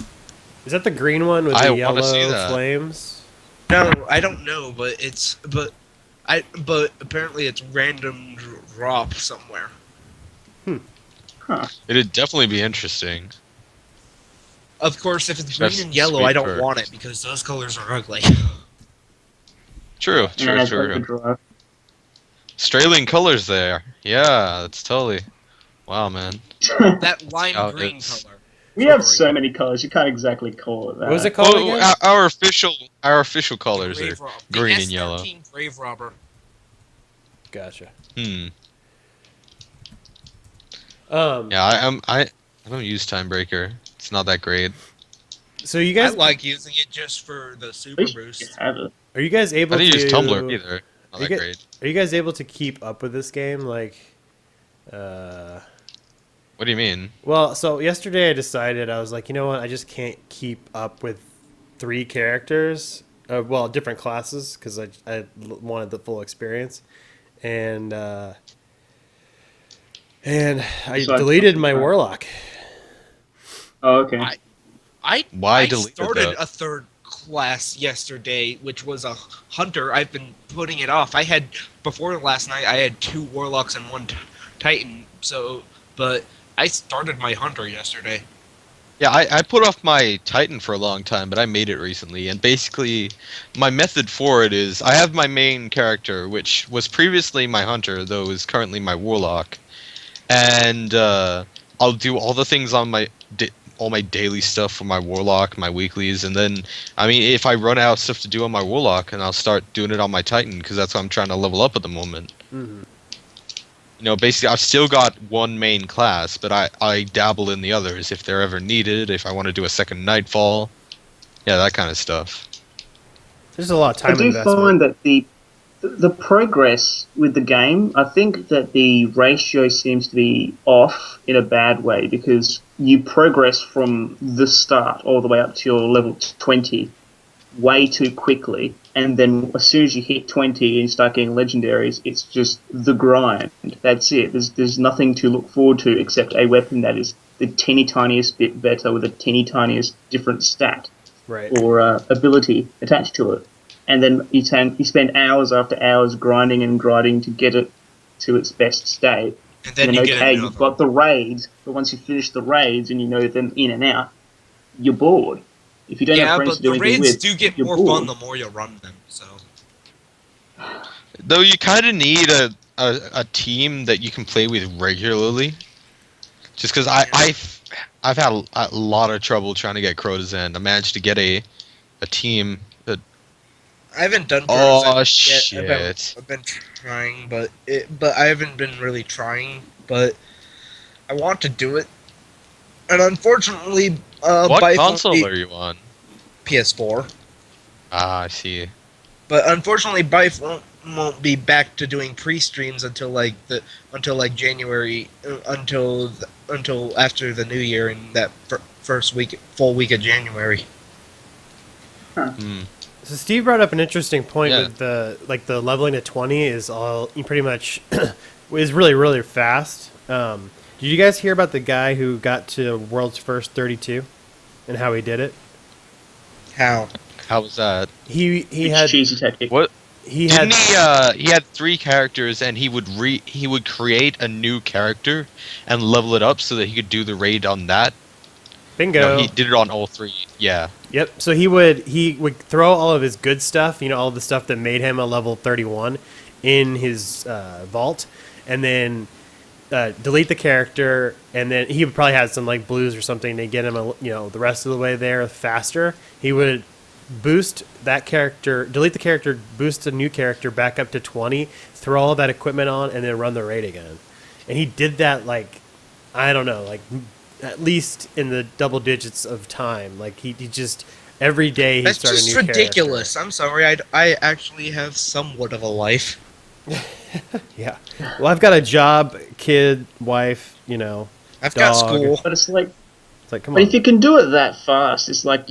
Is that the green one with I the wanna yellow see that. flames? No, I don't know, but apparently it's random drop somewhere. It'd definitely be interesting. Of course, if it's That's green and yellow, sweet I don't perk. want it because those colors are ugly. True, And it true, has, like, the true. drive. Strailing colors there. Yeah, that's totally. Wow, man. That lime Oh, green it's- color. We have so many colors. You can't exactly call it that. What was it called Oh, again? our official colors are Grave Robber. green The and yellow. S13 Grave Robber. Gotcha. Hmm. Um, Yeah, I don't use Timebreaker. It's not that great. So you I guys, like using it just for the At super least you boost. have it. are you guys able I didn't to use Tumblr either. Not You that get- great. Are you guys able to keep up with this game? Like, What do you mean? well, so yesterday I decided I was like, you know what? I just can't keep up with 3 characters. Well, different classes because I wanted the full experience, and I Besides- deleted my warlock. Oh, okay. Why I delete it, started though? a third class yesterday, which was a hunter. I've been putting it off. Before last night, I had 2 warlocks and 1 titan. But I started my hunter yesterday. Yeah, I put off my Titan for a long time, but I made it recently. And basically, my method for it is I have my main character, which was previously my hunter, though is currently my warlock. And I'll do all the things on my all my daily stuff for my warlock, my weeklies, and then I mean, if I run out of stuff to do on my warlock, and I'll start doing it on my titan because that's what I'm trying to level up at the moment. Mhm. You know, basically, I've still got one main class, but I dabble in the others if they're ever needed. If I want to do a second nightfall, yeah, that kind of stuff. There's a lot of I time do investment. find that the progress with the game, I think that the ratio seems to be off in a bad way because you progress from the start all the way up to your level 20 way too quickly, and then as soon as you hit 20 and start getting legendaries, it's just the grind. That's it. There's nothing to look forward to except a weapon that is the teeny tiniest bit better with a teeny tiniest different stat Right. or ability attached to it. And then you spend hours after hours grinding and grinding to get it to its best state. And then And you then, get okay, another. you've got the raids, but once you finish the raids and you know them in and out, you're bored. If you don't have Yeah, friends but to do the anything raids with, do get you're more bored. fun the more you run them. So Though you kind of need a team that you can play with regularly. Just because I've had a lot of trouble trying to get Crota's End. I managed to get a team that. I haven't done. Oh Crow's End yet. shit! I've been trying, but I haven't been really trying. But I want to do it, and unfortunately, What Bite console won't are be you on? PS4. Ah, I see. But unfortunately, Bife won't be back to doing pre-streams until January, until after the New Year in that first full week of January. Hmm. So Steve brought up an interesting point Yeah. with the leveling to 20 is all you pretty much is really fast. Did you guys hear about the guy who got to world's first 32 and how he did it? How? How was that? He It's had cheesy tactic. What? he Didn't had he had 3 characters and he would create a new character and level it up so that he could do the raid on that. bingo. No, he did it on all 3. Yeah. Yep. So he would throw all of his good stuff, all the stuff that made him a level 31, in his vault, and then delete the character, and then he would probably have some like blues or something to get him the rest of the way there faster. He would boost that character, delete the character, boost a new character back up to 20, throw all that equipment on, and then run the raid again. And he did that I don't know, at least in the double digits of time. Like he just every day he That's started a just new ridiculous. I'm sorry. I actually have somewhat of a life. character. Yeah. Well, I've got a job, kid, wife. I've got Dog. school. But it's like, It's like, come but on. if you can do it that fast, it's like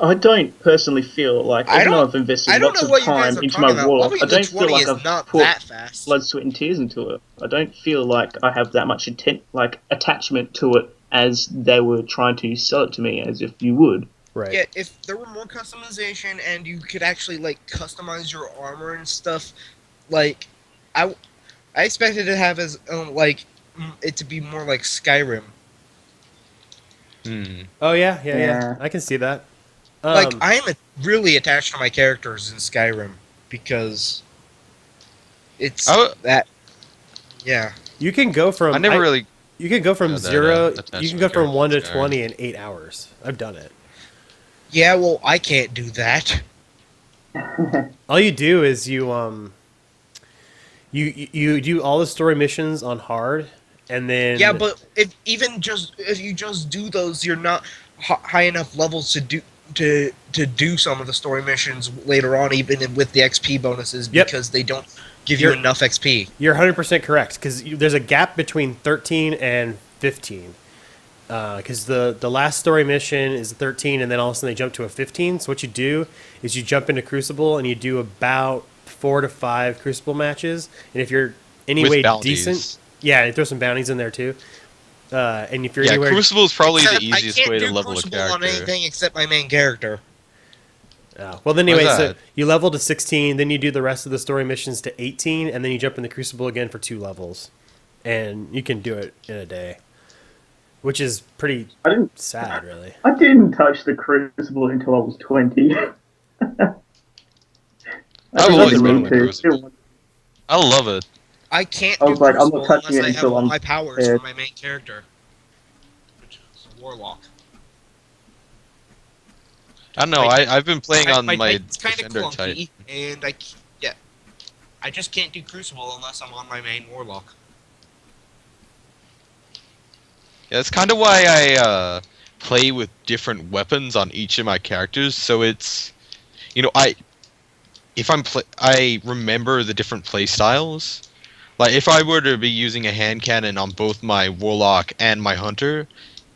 I don't personally feel like, I even though don't- I've invested I don't lots know of what you guys time are into talking my about. warlock, I Leveling to don't feel 20 like is I've not put that fast. blood, sweat, and tears into it. I don't feel like I have that much attachment to it as they were trying to sell it to me as if you would. Right. Yeah, if there were more customization and you could actually customize your armor and stuff, I expected to have it to be more like Skyrim. Hmm. Oh yeah. Yeah. I can see that. I am really attached to my characters in Skyrim because it's Oh. that. Yeah. you can go from I never really. you can go from had that, 0. attachment You can go from character 1 to to Skyrim. 20 in 8 hours. I've done it. Yeah, well, I can't do that. All you do is you do all the story missions on hard, and then Yeah, but if you just do those, you're not high enough levels to do some of the story missions later on, even with the XP bonuses, Yep. because they don't give you You're- enough XP. you're 100% correct because there's a gap between 13 and 15. Because the last story mission is 13, and then all of a sudden they jump to a 15. So what you do is you jump into Crucible and you do about 4 to 5 Crucible matches, and if you're anyway With bounties. decent, yeah, you throw some bounties in there too. And if you're Yeah, anywhere, Crucible is probably Except the easiest I can't way to do level a Crucible character. on anything except my main character. oh, well, then anyway, Why's so that? you level to 16, then you do the rest of the story missions to 18, and then you jump in the Crucible again for 2 levels, and you can do it in a day, which is pretty I didn't sad, really. I didn't touch the Crucible until I was 20. I've always been on with Crucible. I love it. I can't I do was like, I'm Crucible not touching unless it I have until all I'm my powers prepared. for my main character, which is a Warlock. I don't know. I've been playing on my Titan's kind of defender clunky, type. and I just can't do Crucible unless I'm on my main Warlock. Yeah, that's kind of why I play with different weapons on each of my characters. So it's, I remember the different play styles. Like if I were to be using a hand cannon on both my Warlock and my Hunter,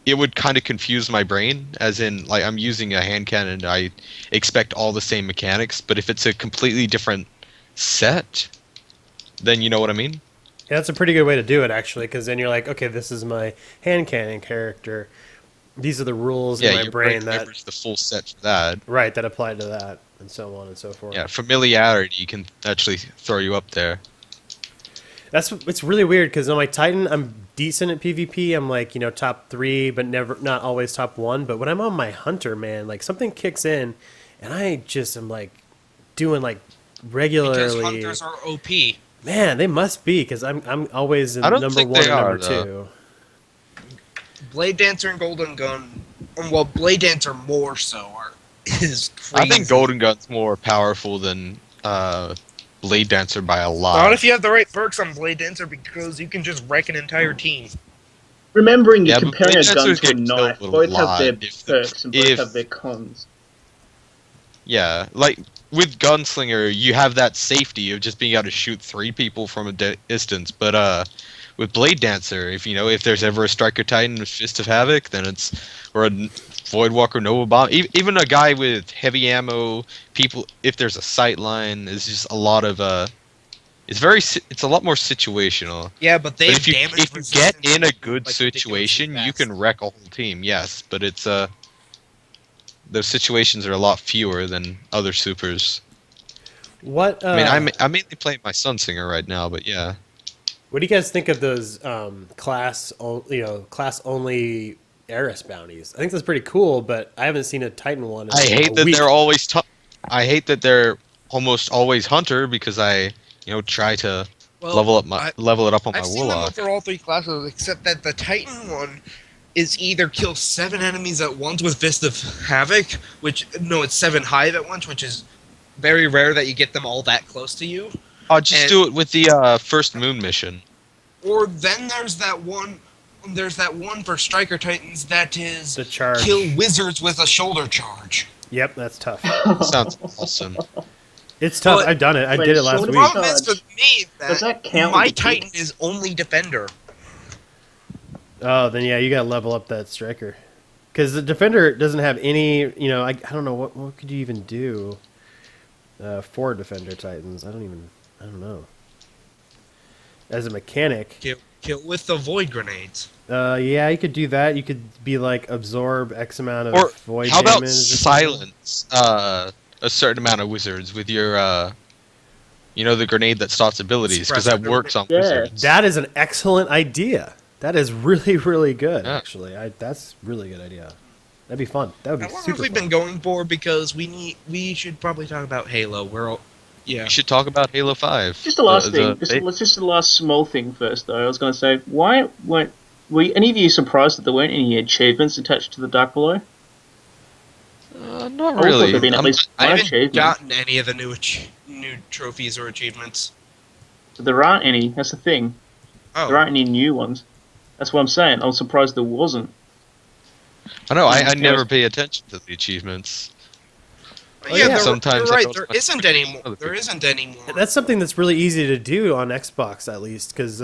it would kind of confuse my brain. As in, like I'm using a hand cannon, I expect all the same mechanics. But if it's a completely different set, then you know what I mean. Yeah, that's a pretty good way to do it, actually, because then you're like, okay, this is my hand cannon character. These are the rules in my your brain that remembers the full set for that. right that apply to that, and so on and so forth. Yeah, familiarity can actually throw you up there. It's really weird because on my Titan, I'm decent at PvP. I'm like top 3, but not always top 1. But when I'm on my Hunter, man, like something kicks in, and I just am like doing like regularly. Because Hunters are OP. Man, they must be because I'm always in I don't number think 1 they and are, number 2. Blade Dancer and Golden Gun, well, Blade Dancer more so, is crazy. I think Golden Gun's more powerful than Blade Dancer by a lot. Not if you have the right perks on Blade Dancer, because you can just wreck an entire team. Remembering you're Yeah, but comparing a Blade gun Dancers to a get knife, killed a both have lot their if- perks and both if- have their cons. Yeah, like with Gunslinger, you have that safety of just being able to shoot 3 people from a distance. But with Blade Dancer, if there's ever a Striker Titan with Fist of Havoc, then or a Voidwalker Nova Bomb, even a guy with heavy ammo, if there's a sight line, it's just a lot of it's a lot more situational. Yeah, but they But have if you damage get resistance in a good like, situation, ridiculously you fast. can wreck a whole team. Yes, but it's those situations are a lot fewer than other supers. What? I mean, I'm mainly playing my Sunsinger right now, but yeah. What do you guys think of those class only Eris bounties? I think that's pretty cool, but I haven't seen a Titan one. In I hate a that week. they're always. I hate that they're almost always Hunter because I try to Well, level it up on my I've seen them Warlock. for all 3 classes, except that the Titan one is either kill 7 enemies at once with Fist of Havoc, it's 7 hive at once, which is very rare that you get them all that close to you. I'll just and- do it with the first moon mission. Or then there's that one for Striker Titans that is The charge. kill wizards with a shoulder charge. Yep, that's tough. Sounds awesome. It's tough. But- I've done it. I Wait, did it so last The do week. problem is for me Does that count my with the Titan kicks? is only defender. Oh, then yeah, you gotta level up that striker. Because the defender doesn't have any, I don't know, what could you even do for defender titans? I don't know. As a mechanic, Kill with the void grenades. yeah, you could do that. You could be like absorb X amount of Or void how about damage. or something. silence a certain amount of wizards with your the grenade that stops abilities because that Suppressor. works on Yeah. wizards. That is an excellent idea. That is really, really good, Yeah. actually. That's a really good idea. That'd be fun. That would be How long super have we fun. been going for? Because we should probably talk about Halo. We should talk about Halo 5. Just the last thing. Just the last small thing first, though. I was going to say, why were any of you surprised that there weren't any achievements attached to the Dark Below? Not I thought really. there'd been at least I one haven't achievement. gotten any of the new trophies or achievements. But there aren't any. That's the thing. Oh, There aren't any new ones. That's what I'm saying. I was surprised there wasn't. I know. I never pay attention to the achievements. yeah. Sometimes you're I right. don't There much isn't attention any to other more. There people. isn't any more. That's something that's really easy to do on Xbox, at least, because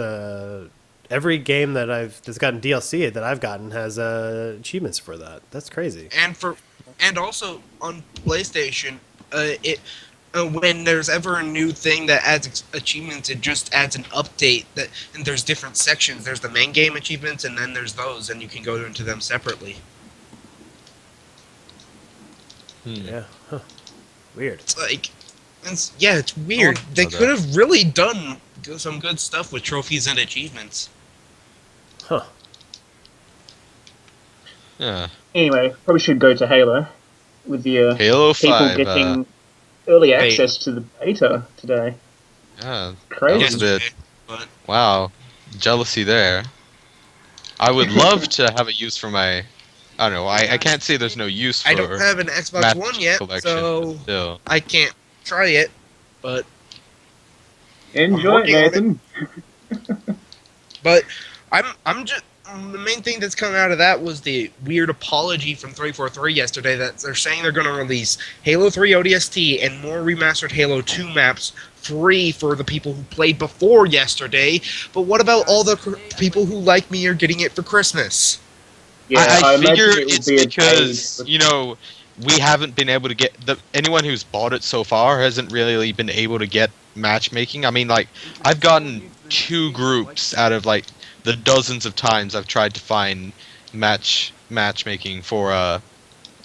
every game that's gotten DLC that I've gotten has achievements for that. That's crazy. And also on PlayStation, when there's ever a new thing that adds achievements, it just adds an update and there's different sections. There's the main game achievements, and then there's those, and you can go into them separately. Yeah. Huh. Weird. It's like, it's weird. Oh, They so could have really done some good stuff with trophies and achievements. Huh. Yeah. Anyway, probably should go to Halo with the Halo people 5. getting early beta. access to the beta today. Yeah. Crazy. That was a bit. Yesterday, but Wow. Jealousy there. I would love to have a use for my I don't know. I can't say there's no use for. I don't have an Xbox Master One Chief yet, Collection, so but still. I can't try it. But Enjoy it, working on it. Nathan. But I'm just the main thing that's come out of that was the weird apology from 343 yesterday that they're saying they're going to release Halo 3 ODST and more remastered Halo 2 maps free for the people who played before yesterday. But what about all the people who like me are getting it for Christmas? Yeah, I imagine figure it will it's be a because paid- we haven't been able to get anyone who's bought it so far hasn't really been able to get matchmaking. I mean, like I've gotten 2 groups out of like the dozens of times I've tried to find matchmaking for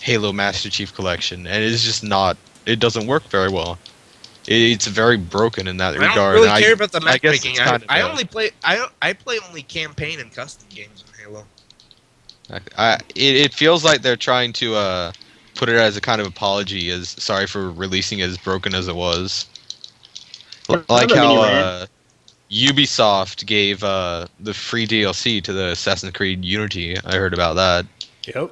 Halo Master Chief Collection, and it's just not. It doesn't work very well. It's very broken in that I don't regard. really and care about the I guess matchmaking. it's kind of I a- only play I play only campaign and custom games in Halo. It feels like they're trying to put it as a kind of apology, as sorry for releasing it as broken as it was. Like Another mini how rant. Ubisoft gave the free DLC to the Assassin's Creed Unity. I heard about that. Yep.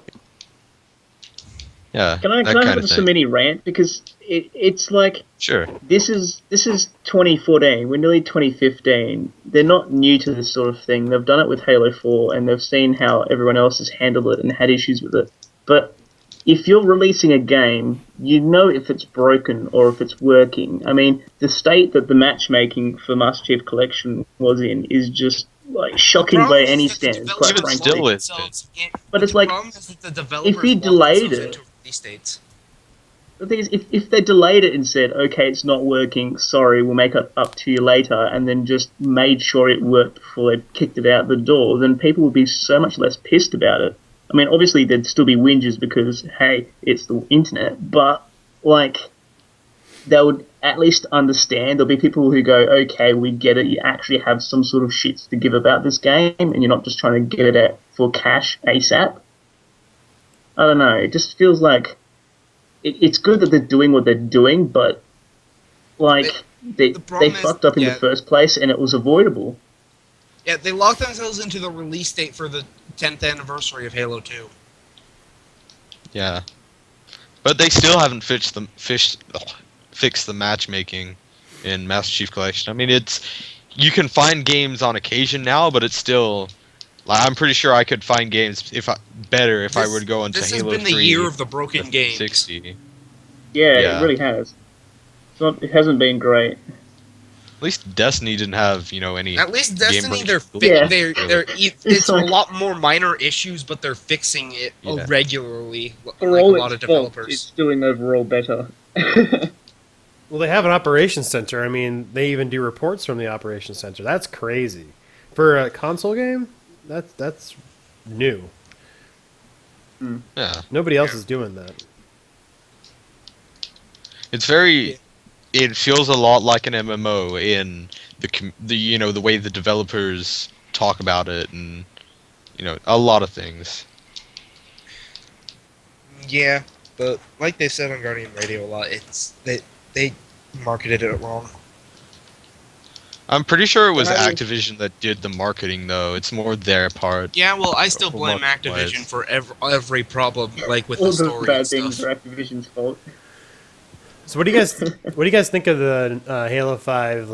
Yeah, Can I that have kind of just a thing. mini rant because it's like Sure. this is 2014. We're nearly 2015. They're not new to this sort of thing. They've done it with Halo 4, and they've seen how everyone else has handled it and had issues with it. But if you're releasing a game, you know if it's broken or if it's working. I mean, the state that the matchmaking for Master Chief Collection was in is just like shocking by Problem is any that the standards, quite Even developers frankly. still lock is themselves in- But it's the like, problem is that the developers he lock delayed themselves it- into release dates. The thing is, if they delayed it and said, okay, it's not working, sorry, we'll make it up to you later, and then just made sure it worked before they kicked it out the door, then people would be so much less pissed about it. I mean, obviously, there'd still be whinges because, hey, it's the internet, but, like, they would at least understand. There'll be people who go, okay, we get it, you actually have some sort of shits to give about this game, and you're not just trying to get it out for cash ASAP. I don't know, it just feels like it's good that they're doing what they're doing, but like the they problem is- fucked up in yeah. the first place, and it was avoidable. Yeah, they locked themselves into the release date for the 10th anniversary of Halo 2. Yeah, but they still haven't fixed the matchmaking in Master Chief Collection. I mean, you can find games on occasion now, but it's still. Like, I'm pretty sure I could find games if I were to go into This Halo has been 3. the year of the broken games. 60. Yeah, Yeah. it really has. It hasn't been great. At least Destiny didn't have any. At least Destiny, breaks. they're Yeah. it's like- a lot more minor issues, but they're fixing it Yeah. regularly, For like a all lot of its faults, developers. it's doing overall better. Well, they have an operations center. I mean, they even do reports from the operations center. That's crazy for a console game. That's new. Yeah, Nobody else is doing that. it's very. It feels a lot like an MMO in the way the developers talk about it and a lot of things. Yeah, but like they said on Guardian Radio a lot, it's they marketed it wrong. I'm pretty sure it was I- Activision that did the marketing, though. It's more their part. Yeah, well, I still For blame what Activision was. for every problem, like with All the the story bad and things stuff. are Activision's fault. So what do you guys think of the Halo 5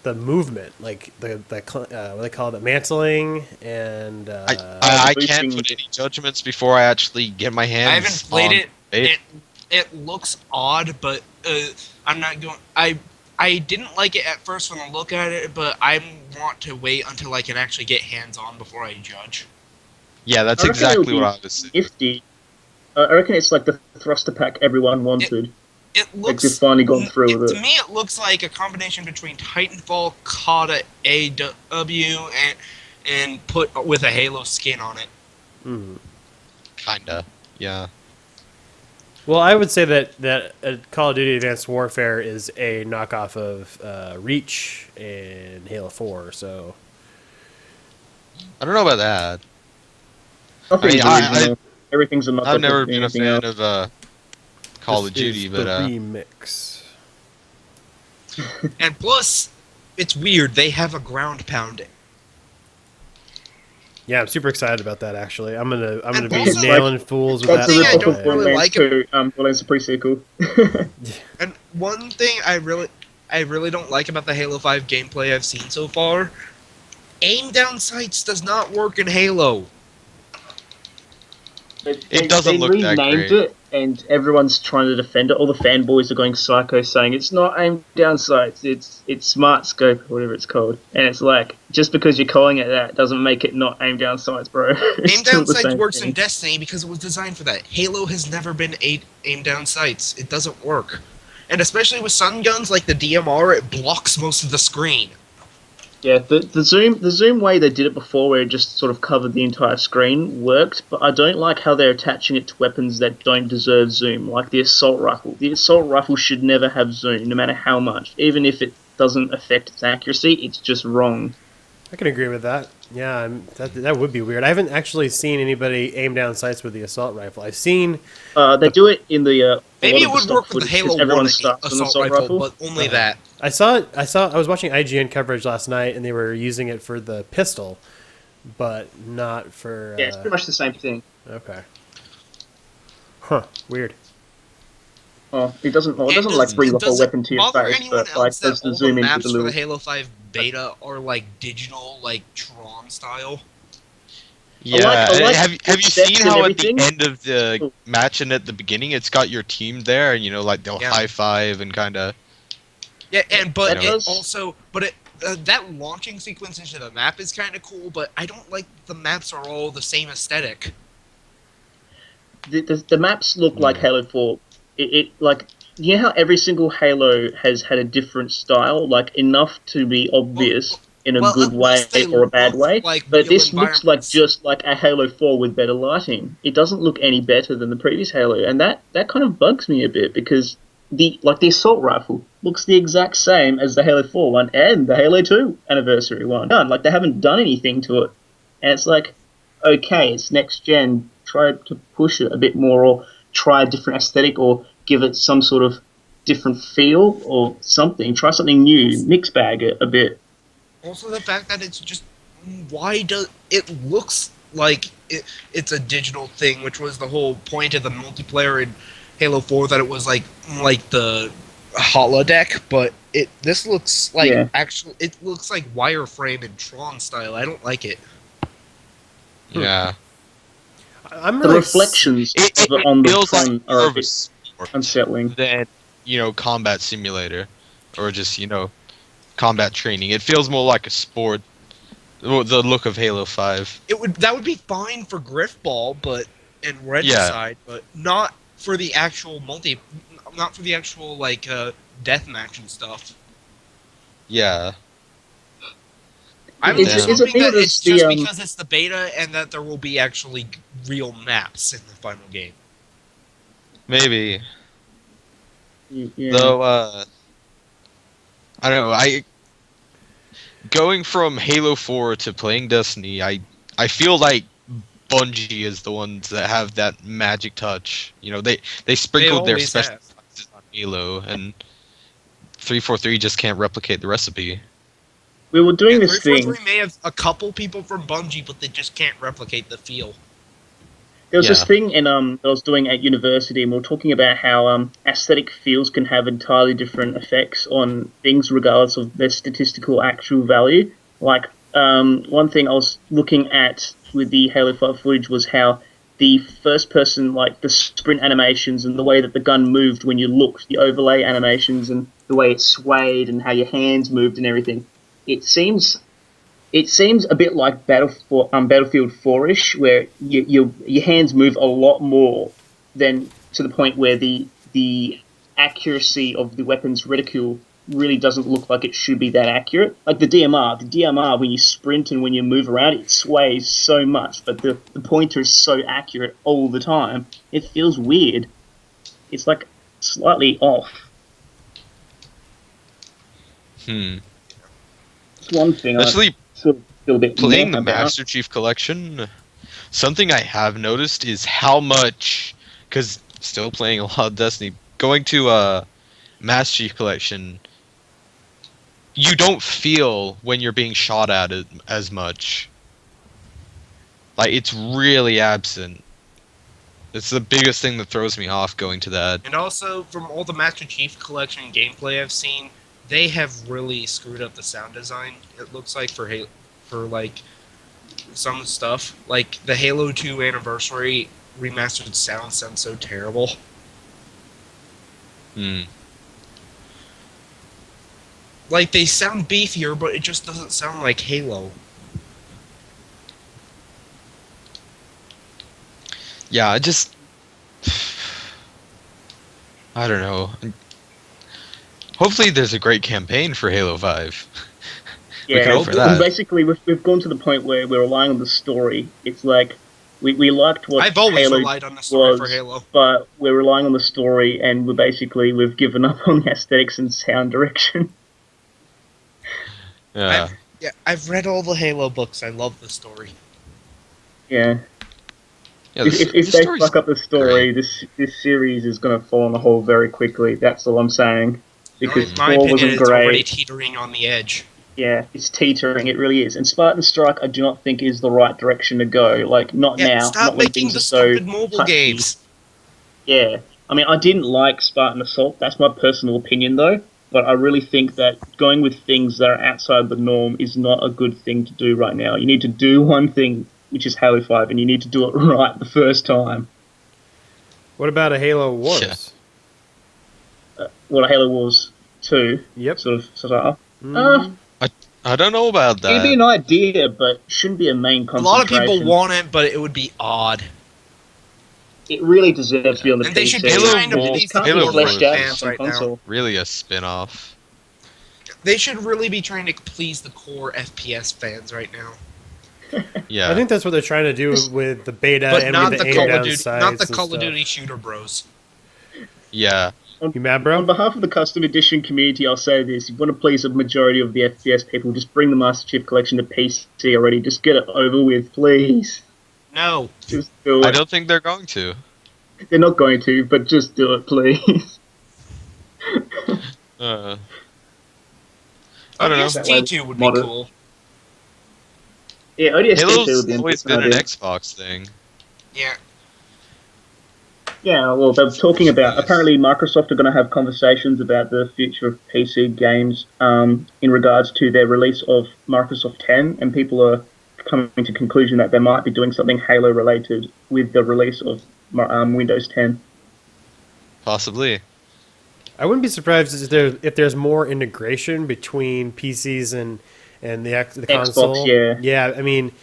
the movement, like the what they call it, the mantling and I can't boosting- put any judgments before I actually get my hands. I haven't played on it. It looks odd, but I'm not going. I didn't like it at first when I look at it, but I want to wait until I can actually get hands on before I judge. Yeah, that's I reckon it'll exactly be what I was saying. nifty. I reckon it's like the thruster pack everyone wanted. It Like looks. they've finally gone through with To it. me, it looks like a combination between Titanfall, COD AW, and put with a Halo skin on it. Kinda. Yeah. Well, I would say that Call of Duty Advanced Warfare is a knockoff of Reach and Halo 4. So I don't know about that. Nothing's I mean, original. Everything's a knockoff I've never of been a anything fan else. of Call of this Duty, is but the remix. And plus, it's weird. They have a ground pounding. Yeah, I'm super excited about that. Actually, I'm gonna be also, nailing fools with That's that. a thing I rip-off don't of really Borderlands like 2. Borderlands 3 sequel. And one thing I really don't like about the Halo 5 gameplay I've seen so far, aim down sights does not work in Halo. It doesn't They look that renamed great. it, and everyone's trying to defend it. All the fanboys are going psycho, saying it's not aim down sights, it's smart scope, or whatever it's called. And it's like, just because you're calling it that doesn't make it not aim down sights, bro. It's Aim still down the sights same works thing. in Destiny because it was designed for that. Halo has never been aim down sights. It doesn't work. And especially with stun guns like the DMR, it blocks most of the screen. Yeah, the zoom way they did it before, where it just sort of covered the entire screen, worked. But I don't like how they're attaching it to weapons that don't deserve zoom, like the assault rifle. The assault rifle should never have zoom, no matter how much. Even if it doesn't affect its accuracy, it's just wrong. I can agree with that. Yeah, that would be weird. I haven't actually seen anybody aim down sights with the assault rifle. I've seen They do it in the a Maybe lot it of would the stock work with the footage, 'cause Halo 1 everyone starts an assault rifle, but only that. I was watching IGN coverage last night, and they were using it for the pistol, but not for. Yeah, it's pretty much the same thing. Okay. Huh. Weird. Oh, it doesn't. Well, it And doesn't like bring the whole does it weapon to your bother face, anyone but like else that does the all zoom the in with maps the for the little. Halo 5 beta are like digital, like Tron style? Yeah, I like have you steps seen and how at the everything. end of the match and at the beginning it's got your team there and like they'll Yeah. high five and kind of Yeah, and but That it does- also, but it that launching sequence into the map is kind of cool. But I don't like the maps are all the same aesthetic. The maps look like Yeah. Halo 4. It like, you know how every single Halo has had a different style, like enough to be obvious in a well, good at way least they or a bad look way. like But real this looks like environments. just like a Halo 4 with better lighting. It doesn't look any better than the previous Halo, and that kind of bugs me a bit because the assault rifle looks the exact same as the Halo 4 one and the Halo 2 anniversary one. Like they haven't done anything to it, and it's like, okay, it's next gen. Try to push it a bit more, or try a different aesthetic, or give it some sort of different feel or something. Try something new. Mix bag it a bit. Also, the fact that it's just why does it looks like it's a digital thing, which was the whole point of the multiplayer in Halo 4, that it was like the holodeck, but this looks like Yeah. it looks like wireframe and Tron style. I don't like it. yeah. I'm The really reflections It, of it on the feels like front more are a of a bit sport unsettling. than combat simulator or just combat training. It feels more like a sport. The look of Halo 5. That would be fine for Griffball, but and Regicide, but not for the actual not for the actual like deathmatch and stuff. Yeah. I'm Is it- just is it hoping that because it's the, just because it's the beta and that there will be actually real maps in the final game. Maybe. Yeah. Though I don't know, going from Halo 4 to playing Destiny, I feel like Bungie is the ones that have that magic touch. They sprinkled their always special have. touches on Halo, and 343 just can't replicate the recipe. We were doing And this thing. 343 may have a couple people from Bungie, but they just can't replicate the feel. There was this Yeah. thing that I was doing at university, and we were talking about how aesthetic feels can have entirely different effects on things, regardless of their statistical actual value. Like one thing I was looking at with the Halo 5 footage was how the first person, like the sprint animations and the way that the gun moved when you looked, the overlay animations and the way it swayed and how your hands moved and everything. It seems a bit like Battlefield 4-ish, where your hands move a lot more than to the point where the accuracy of the weapon's reticule really doesn't look like it should be that accurate. Like the DMR, when you sprint and when you move around, it sways so much, but the pointer is so accurate all the time. It feels weird. It's like slightly off. Hmm. It's one thing I Actually, sort of feel a bit playing meh the about. Master Chief Collection, something I have noticed is how much, because still playing a lot of Destiny, going to Master Chief Collection, you don't feel when you're being shot at as much. Like, it's really absent. It's the biggest thing that throws me off going to that. And also, from all the Master Chief Collection gameplay I've seen, they have really screwed up the sound design. It looks like for like some stuff, like the Halo 2 Anniversary remastered sounds so terrible. Hmm. Like they sound beefier, but it just doesn't sound like Halo. Yeah, I just... I don't know. Hopefully there's a great campaign for Halo 5. We can Yeah, hope for that. basically we've gone to the point where we're relying on the story. It's like we liked what I've always Halo relied on the story was, for Halo. but we're relying on the story, and we've given up on the aesthetics and sound direction. Yeah. Yeah, I've read all the Halo books. I love the story. Yeah, Yeah, if the they story's fuck up the story, this series is going to fall in a hole very quickly. That's all I'm saying. Because My 4 opinion, wasn't it's already great. teetering on the edge. Yeah, it's teetering. It really is. And Spartan Strike, I do not think is the right direction to go. Like, not Yeah, now. stop not when making things the are so stupid mobile touchy. games. Yeah. I mean, I didn't like Spartan Assault. That's my personal opinion, though. But I really think that going with things that are outside the norm is not a good thing to do right now. You need to do one thing, which is Halo 5, and you need to do it right the first time. What about a Halo Wars? What Halo Wars 2 Yep. sort of. Mm. I don't know about It'd be that. an idea, but shouldn't be a main A lot of concentration. people want it, but it would be odd. It really deserves to be on the And PC. they should be Halo trying to Wars- please It the can't be Halo fleshed Wars out fans on right now. console. Really a spin-off. They should really be trying to please the core FPS fans right now. Yeah. I think that's what they're trying to do with the beta But and not with the the Call aim of down Duty, sights not the and Call of stuff. Duty shooter bros. Yeah. You mad, On bro? behalf of the custom edition community, I'll say this. If you want to please a majority of the FPS people, just bring the Master Chief Collection to PC already. Just get it over with, please. No. Just do I it. don't think they're going to. They're not going to, but just do it, please. I don't know. ODST2 would be Modern. cool. Yeah, ODST 2 would Halo's be an always interesting been an idea. Xbox thing. Yeah. Yeah, well, they're talking about... Apparently, Microsoft are going to have conversations about the future of PC games in regards to their release of Microsoft 10, and people are coming to conclusion that they might be doing something Halo-related with the release of Windows 10. Possibly. I wouldn't be surprised if there's more integration between PCs and the console. yeah. I mean,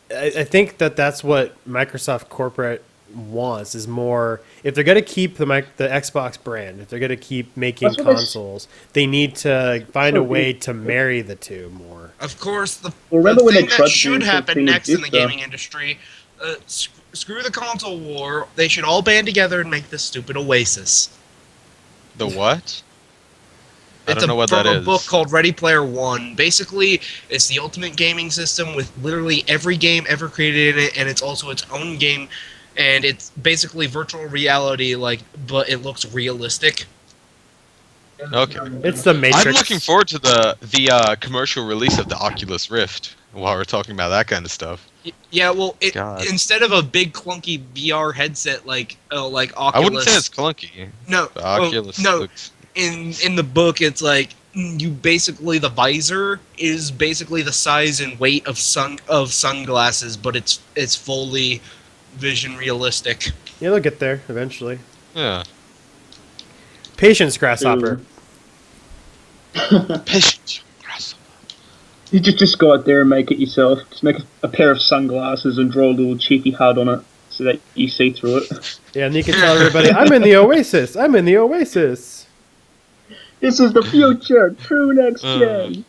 I think that's what Microsoft corporate wants is more. If they're going to keep the Xbox brand, if they're going to keep making That's what consoles, they need to find a So way to marry the two more. Of course, the remember when thing they tried that to should do happen something with next in the Vista? gaming industry, screw the console war. They should all band together and make this stupid Oasis. The what? I It's don't know what from that a is. book called Ready Player One. Basically, it's the ultimate gaming system with literally every game ever created in it, and it's also its own game. And it's basically virtual reality, but it looks realistic. Okay. It's the Matrix. I'm looking forward to the commercial release of the Oculus Rift while we're talking about that kind of stuff. Yeah, well, God. instead of a big clunky VR headset like Oculus, I wouldn't say it's clunky. no, The well, Oculus no. looks... In the book, it's like you basically the visor is basically the size and weight of sunglasses, but it's fully vision realistic. Yeah, they'll get there eventually. Yeah. Patience, Grasshopper. Patient. You just go out there and make it yourself. Just make a pair of sunglasses and draw a little cheeky HUD on it so that you see through it. Yeah, and you can tell everybody, I'm in the Oasis. I'm in the Oasis. This is the future, true next gen.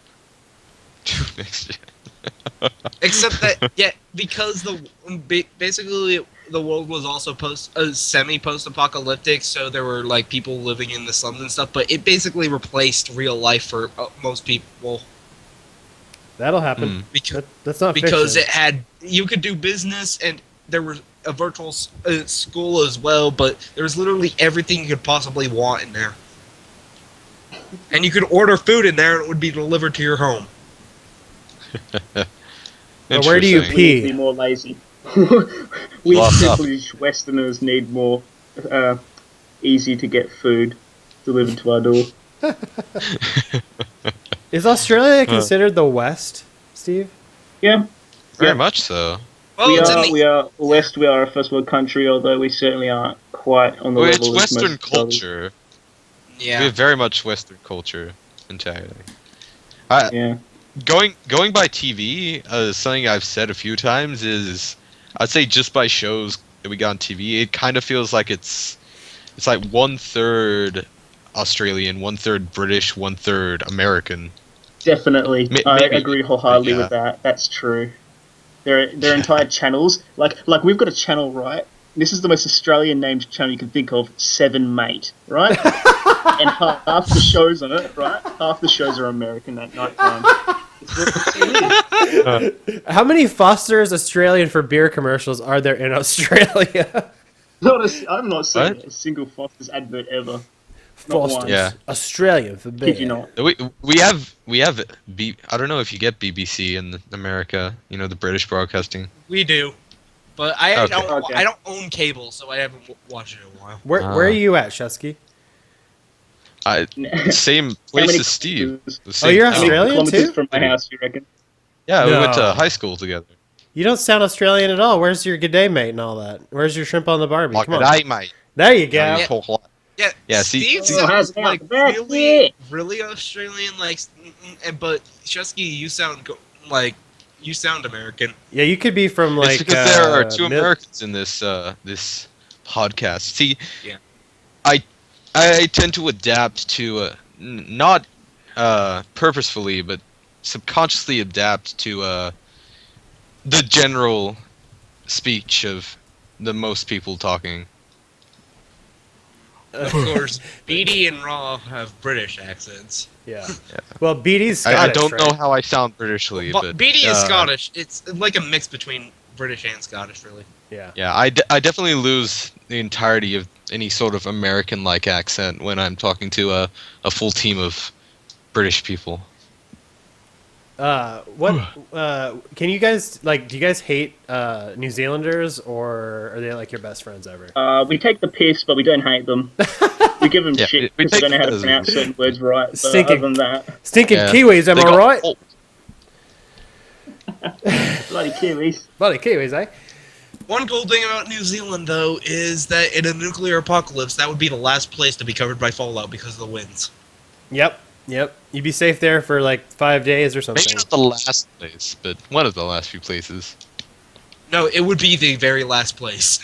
Next year. Except that, yeah, because basically the world was also semi-post-apocalyptic, so there were like people living in the slums and stuff. But it basically replaced real life for most people That'll happen. because That's not because fiction. you could do business and there was a virtual school as well. But there was literally everything you could possibly want in there, and you could order food in there and it would be delivered to your home. But where do you Interesting. pee? Be more lazy. We Lost up. privileged Westerners need more easy to get food delivered to our door. Is Australia considered the West, Steve? Yeah, Very Yeah. much so. Well, we it's in are. the We are West. We are a first world country, although we certainly aren't quite on the Well, it's level as Western most others. culture. We yeah. have very much Western culture entirely. I, Yeah. going by TV, something I've said a few times is, I'd say just by shows that we got on TV, it kind of feels like it's like 1/3 Australian, 1/3 British, 1/3 American. Definitely, Ma- I maybe- agree wholeheartedly yeah. with that. That's true. Their entire channels, like we've got a channel, right? This is the most Australian named channel you can think of, Seven Mate, right? And half the shows on it, right? Half the shows are American at night time. How many Foster's Australian for beer commercials are there in Australia? I'm not seeing What? a single Foster's advert ever. Foster's Yeah. Australian for beer. Kid you not. We have I don't know if you get BBC in America. You know, the British broadcasting. We do, but I Okay. don't. Okay. I don't own cable, so I haven't watched it in a while. Where are you at, Shusky? Same How place many as Steve. kilometers- The same you're town. How many Australian kilometers too? from my house, you reckon? Yeah, we went No. to high school together. You don't sound Australian at all. Where's your g'day mate and all that? Where's your shrimp on the barbie? Like, Come on. "G'day, mate." There you go. You talk like- Yeah, Yeah, see- Steve see- sounds Oh, like that's really, it. really Australian. Like, but Shusky, you sound like you sound American. Yeah, you could be from like. It's because there are two mid- Americans in this this podcast. See, Yeah. I tend to adapt to not purposefully, but subconsciously adapt to the general speech of the most people talking. Of course, Beatty and Raw have British accents. Yeah. Well, BD's I Scottish, don't know right? how I sound Britishly, but Beatty is Scottish. It's like a mix between British and Scottish, really. Yeah. Yeah, I definitely lose the entirety of any sort of American-like accent when I'm talking to a full team of British people. What? Can you guys like? Do you guys hate New Zealanders, or are they like your best friends ever? We take the piss, but we don't hate them. We give them Yeah, shit we because they take don't know how to the- pronounce certain words right. But Stinking- other than that, Stinking Yeah. Kiwis, am They I got right? fault. bloody Kiwis. Bloody Kiwis, eh? One cool thing about New Zealand, though, is that in a nuclear apocalypse, that would be the last place to be covered by fallout because of the winds. Yep. Yep. You'd be safe there for like 5 days or something. Maybe not the last place, but one of the last few places. No, it would be the very last place.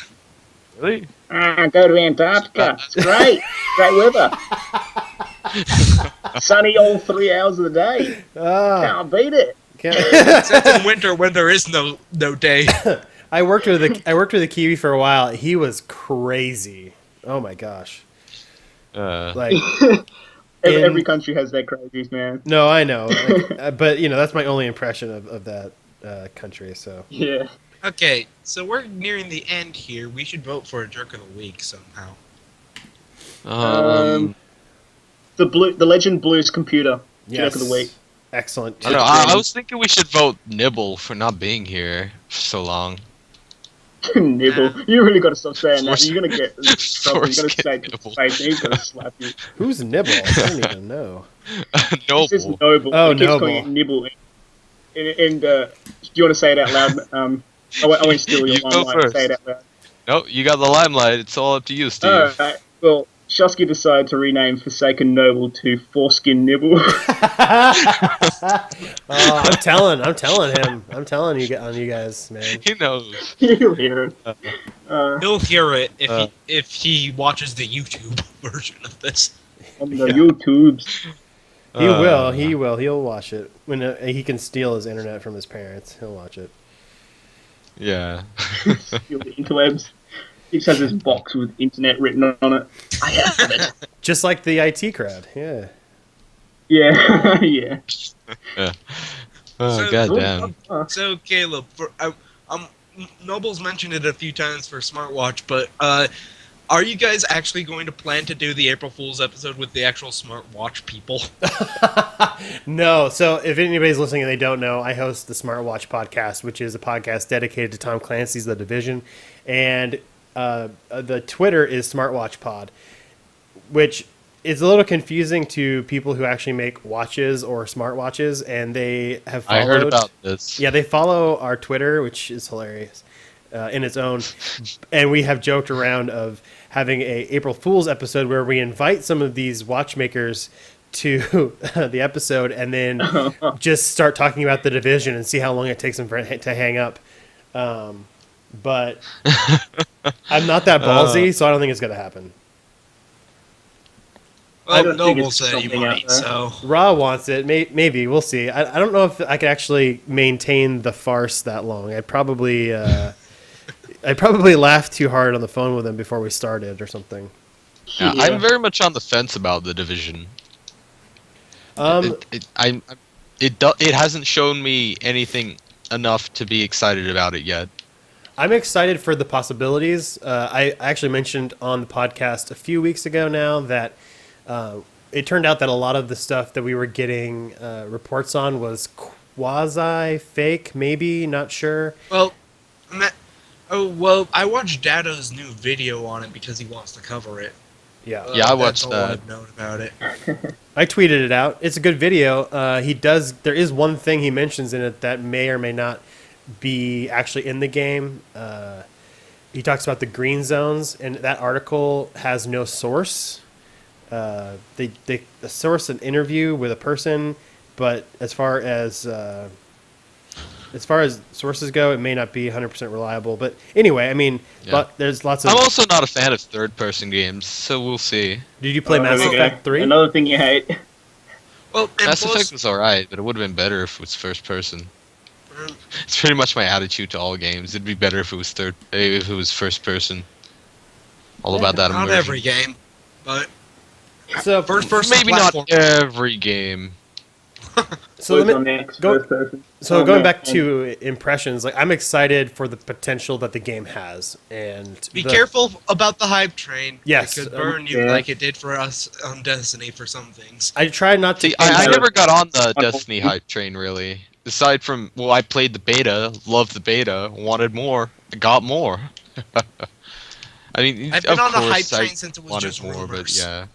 Really? Go to Antarctica. It's great. Great weather. Sunny all 3 hours of the day. Ah, Can't beat it. can't- Except in winter when there is no day. I worked with a Kiwi for a while. He was crazy. Oh my gosh. Like Every In- country has their crazies, man. no, I know, like, but you know that's my only impression of that country. So Yeah. Okay, so we're nearing the end here. We should vote for a jerk of the week somehow. The Legend Blues computer. yes, Jerk of the week. excellent. I don't know. I was thinking we should vote Nibble for not being here for so long. Nibble. You really got to stop saying that. Force- You're gonna get in trouble. You got to Force say Nibble. it. He's gonna slap you. Who's Nibble? I don't even know. This is Noble. Noble. Oh, He keeps Noble. calling it Nibble. And do you want to say it out loud? I won't steal your You go limelight. first. Say it out loud. No, you got the limelight. It's all up to you, Steve. Alright, well, Shusky decided to rename Forsaken Noble to Foreskin Nibble. Oh, I'm telling him. I'm telling you on you guys, man. He knows. You'll hear it. He'll hear it Uh. if he watches the YouTube version of this. On the YouTubes. He will. He'll watch it when he can steal his internet from his parents. He'll watch it. Yeah. Steal the interwebs. He just has this box with internet written on it. I have it. Just like the IT crowd. Yeah. Yeah, yeah. Oh, So- goddamn. So Caleb, Noble's mentioned it a few times for smartwatch, but Are you guys actually going to plan to do the April Fool's episode with the actual smartwatch people? No. So if anybody's listening and they don't know, I host the Smartwatch podcast, which is a podcast dedicated to Tom Clancy's The Division, and the Twitter is Smartwatch Pod, which is a little confusing to people who actually make watches or smartwatches, and they have followed. I heard about this. Yeah, they follow our Twitter, which is hilarious in its own. And we have joked around of having a April Fool's episode where we invite some of these watchmakers to the episode and then just start talking about the Division and see how long it takes them to hang up. But I'm not that ballsy, so I don't think it's going to happen. I Well, don't think Noble it's said he something out might, there. so... Ra wants it. Maybe. We'll see. I don't know if I could actually maintain the farce that long. I'd probably laugh too hard on the phone with him before we started or something. Yeah, I'm very much on the fence about the Division. It hasn't shown me anything enough to be excited about it yet. I'm excited for the possibilities. I actually mentioned on the podcast a few weeks ago now that it turned out that a lot of the stuff that we were getting reports on was quasi fake, maybe, not sure. Well, I watched Dado's new video on it because he wants to cover it. Yeah. Yeah, I watched that's all that. I've known about it. I tweeted it out. It's a good video. There is one thing he mentions in it that may or may not be actually in the game. He talks about the green zones, and that article has no source. They source an interview with a person, but as far as sources go, it may not be 100% reliable. But anyway, I mean, Yeah. but there's lots of. I'm also not a fan of third-person games, so we'll see. Did you play Mass There we Effect go. 3? Another thing you hate. Well, and Mass plus, Effect was alright, but it would have been better if it was first-person. um, It's pretty much my attitude to all games. It'd be better if it was first-person. All about that not immersion. every game, but So first person Maybe platform. not every game. So let me- on next go- first person. So Oh, going no, back and- to impressions, like I'm excited for the potential that the game has, and Be the- careful about the hype train. Yes, It could burn you yeah. like it did for us on Destiny for some things. I try not to. See, I never got on the On- Destiny hype train, really. Aside from, well, I played the beta, loved the beta, wanted more, got more. I mean, I've been of on the course hype I train since it was wanted just more, but rumors. yeah.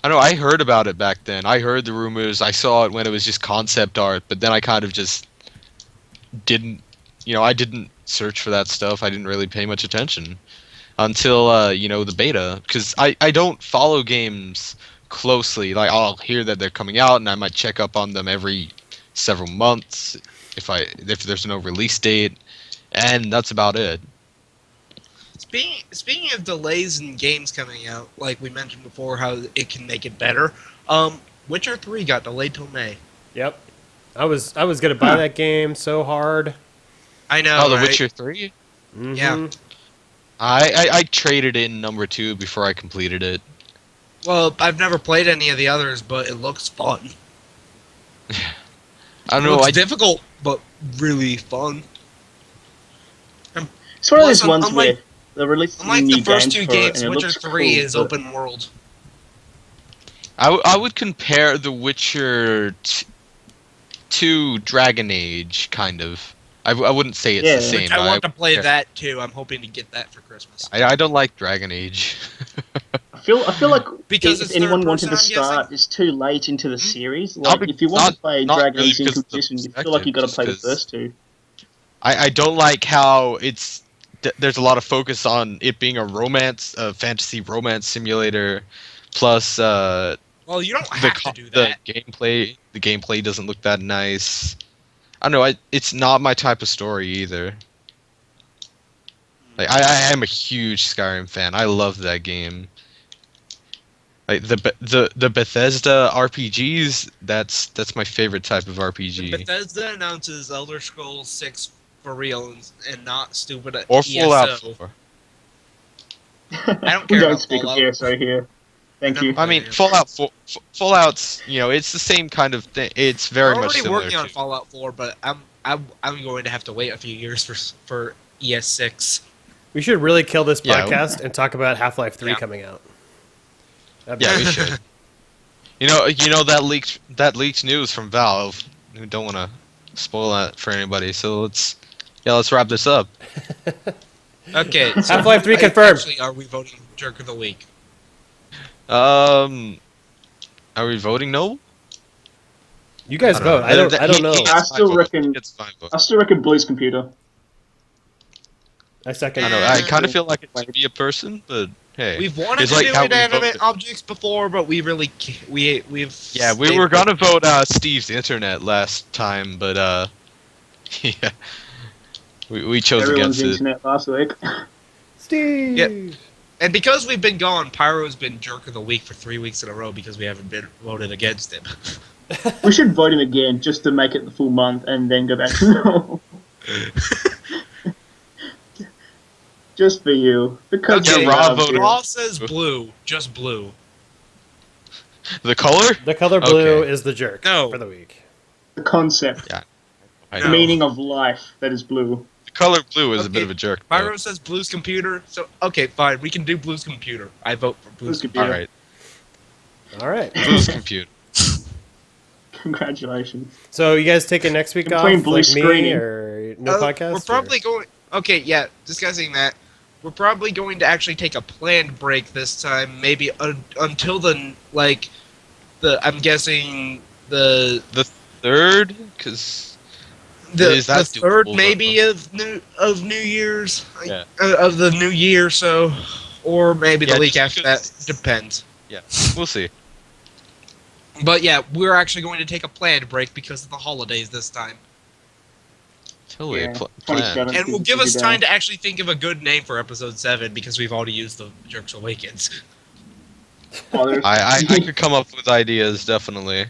I know, I heard about it back then. I heard the rumors, I saw it when it was just concept art, but then I kind of just didn't, I didn't search for that stuff. I didn't really pay much attention until, the beta. Because I don't follow games closely. Like, I'll hear that they're coming out, and I might check up on them every several months if there's no release date, and that's about it. Speaking of delays in games coming out, like we mentioned before, how it can make it better. Witcher 3 got delayed till May. Yep, I was gonna buy that game so hard. I know. Oh, The right? Witcher 3? Mhm. Yeah. I traded in number 2 before I completed it. Well, I've never played any of the others, but it looks fun. I don't It know. looks difficult, but really fun. It's one of Plus, those ones unlike- where they're releasing Unlike new the first games two for it, games, and it Witcher looks 3 cool, is but open world. I would compare The Witcher to Dragon Age, kind of. I wouldn't say it's Yeah. the same. Which I want to play yeah. that too. I'm hoping to get that for Christmas. I don't like Dragon Age. I feel like Because if it's anyone third wanted to person, I'm start, guessing? it's too late into the series. Not Like, be- if you want not- to play not Dragon really Age because of the Inquisition, you feel like you got to play the perspective, first two. I don't like how there's a lot of focus on it being a fantasy romance simulator, plus Well, you don't have to do that. the gameplay doesn't look that nice. I don't know. It's not my type of story either. Like I am a huge Skyrim fan. I love that game. Like the Bethesda RPGs, that's my favorite type of RPG. Bethesda announces Elder Scrolls 6 for real and not stupid at Or Fallout ESO. 4. I don't We care don't about speak of Fallout. ESO here. Thank you. I mean, Fallout's, it's the same kind of thing. It's very We're much already similar working on to. Fallout 4, but I'm going to have to wait a few years for ES6. We should really kill this Yeah. podcast and talk about Half-Life 3 Yeah. coming out. That'd be Yeah, we should. You know that leaked news from Valve. We don't want to spoil that for anybody. So let's wrap this up. Okay. So Half-Life 3 confirmed. Actually, are we voting Jerk of the Week? Are we voting no? You guys vote. I don't know. I still reckon- it's fine. Vote. I still reckon Blue's Computer. I second. I know. I kind of feel like it might be a person, but hey, We've wanted it's to like do how we inanimate voted. objects before, but we really we've Yeah, we stayed- were gonna vote Steve's internet last time, but yeah, we chose Everyone's against it. internet last week. Steve. Yep. And because we've been gone, Pyro's been Jerk of the Week for 3 weeks in a row because we haven't been voted against him. We should vote him again just to make it the full month and then go back to normal. Just for you. Because Okay, we Rob love voted. you. Raw says blue, just blue. The color? The color blue Okay. is the jerk No. for the week. The concept. I The know. meaning of life that is blue. The color blue is a bit Okay, of a jerk. though. Pyro says Blue's Computer, so okay, fine, we can do Blue's Computer. I vote for Blue's Blue's Computer. All right, All right. Blue's compute. Congratulations. So you guys taking next week I'm off, playing blue like me, screening. or no podcast? We're probably going. Okay, yeah, discussing that. We're probably going to actually take a planned break this time, maybe until the I'm guessing the Third, because the Is that third doable, maybe of New Year's, Yeah. of the new year, so or maybe Yeah, the week just after that. because- Depends. we'll see. But yeah, we're actually going to take a planned break because of the holidays this time. Totally Yeah, plan. 27th And will is give a us good time day. to actually think of a good name for episode 7 because we've already used the Jerks Awakens. Oh, there's- I could come up with ideas definitely.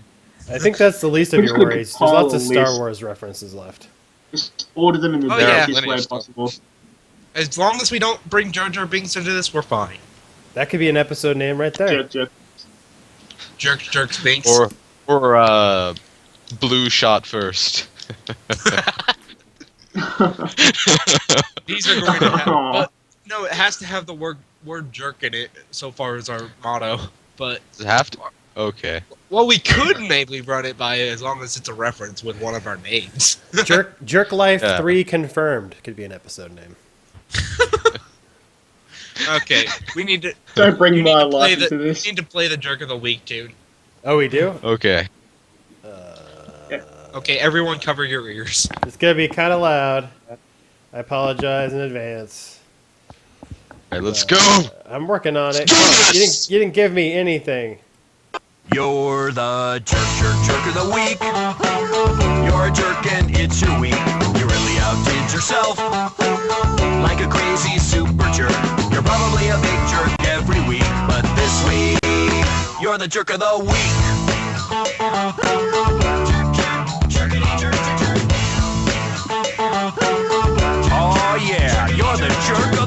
I think that's the least of We're your just gonna worries. There's lots of compile a Star list. Wars references left. Just order them in the Oh, There are yeah. dirtiest plenty way of stuff. possible. As long as we don't bring Jar Jar Binks into this, we're fine. That could be an episode name right there. Jerk. Jerks Binks. Or blue shot first. These are going to have. Aw. But no, it has to have the word jerk in it so far as our motto. But Does it have to? Okay. well, we could maybe run it by as long as it's a reference with one of our names. Jerk Life Yeah. 3 confirmed could be an episode name. Okay, we need to. Don't bring You need my to play life the. into We this. need to play the Jerk of the Week tune. Oh, we do? Okay. Okay, everyone, cover your ears. It's going to be kind of loud. I apologize in advance. Alright, let's go. I'm working on it. do this! You didn't give me anything. You're the jerk of the week. You're a jerk and it's your week. You really outdid yourself like a crazy super jerk. You're probably a big jerk every week, but this week you're the jerk of the week. Oh yeah, you're the jerk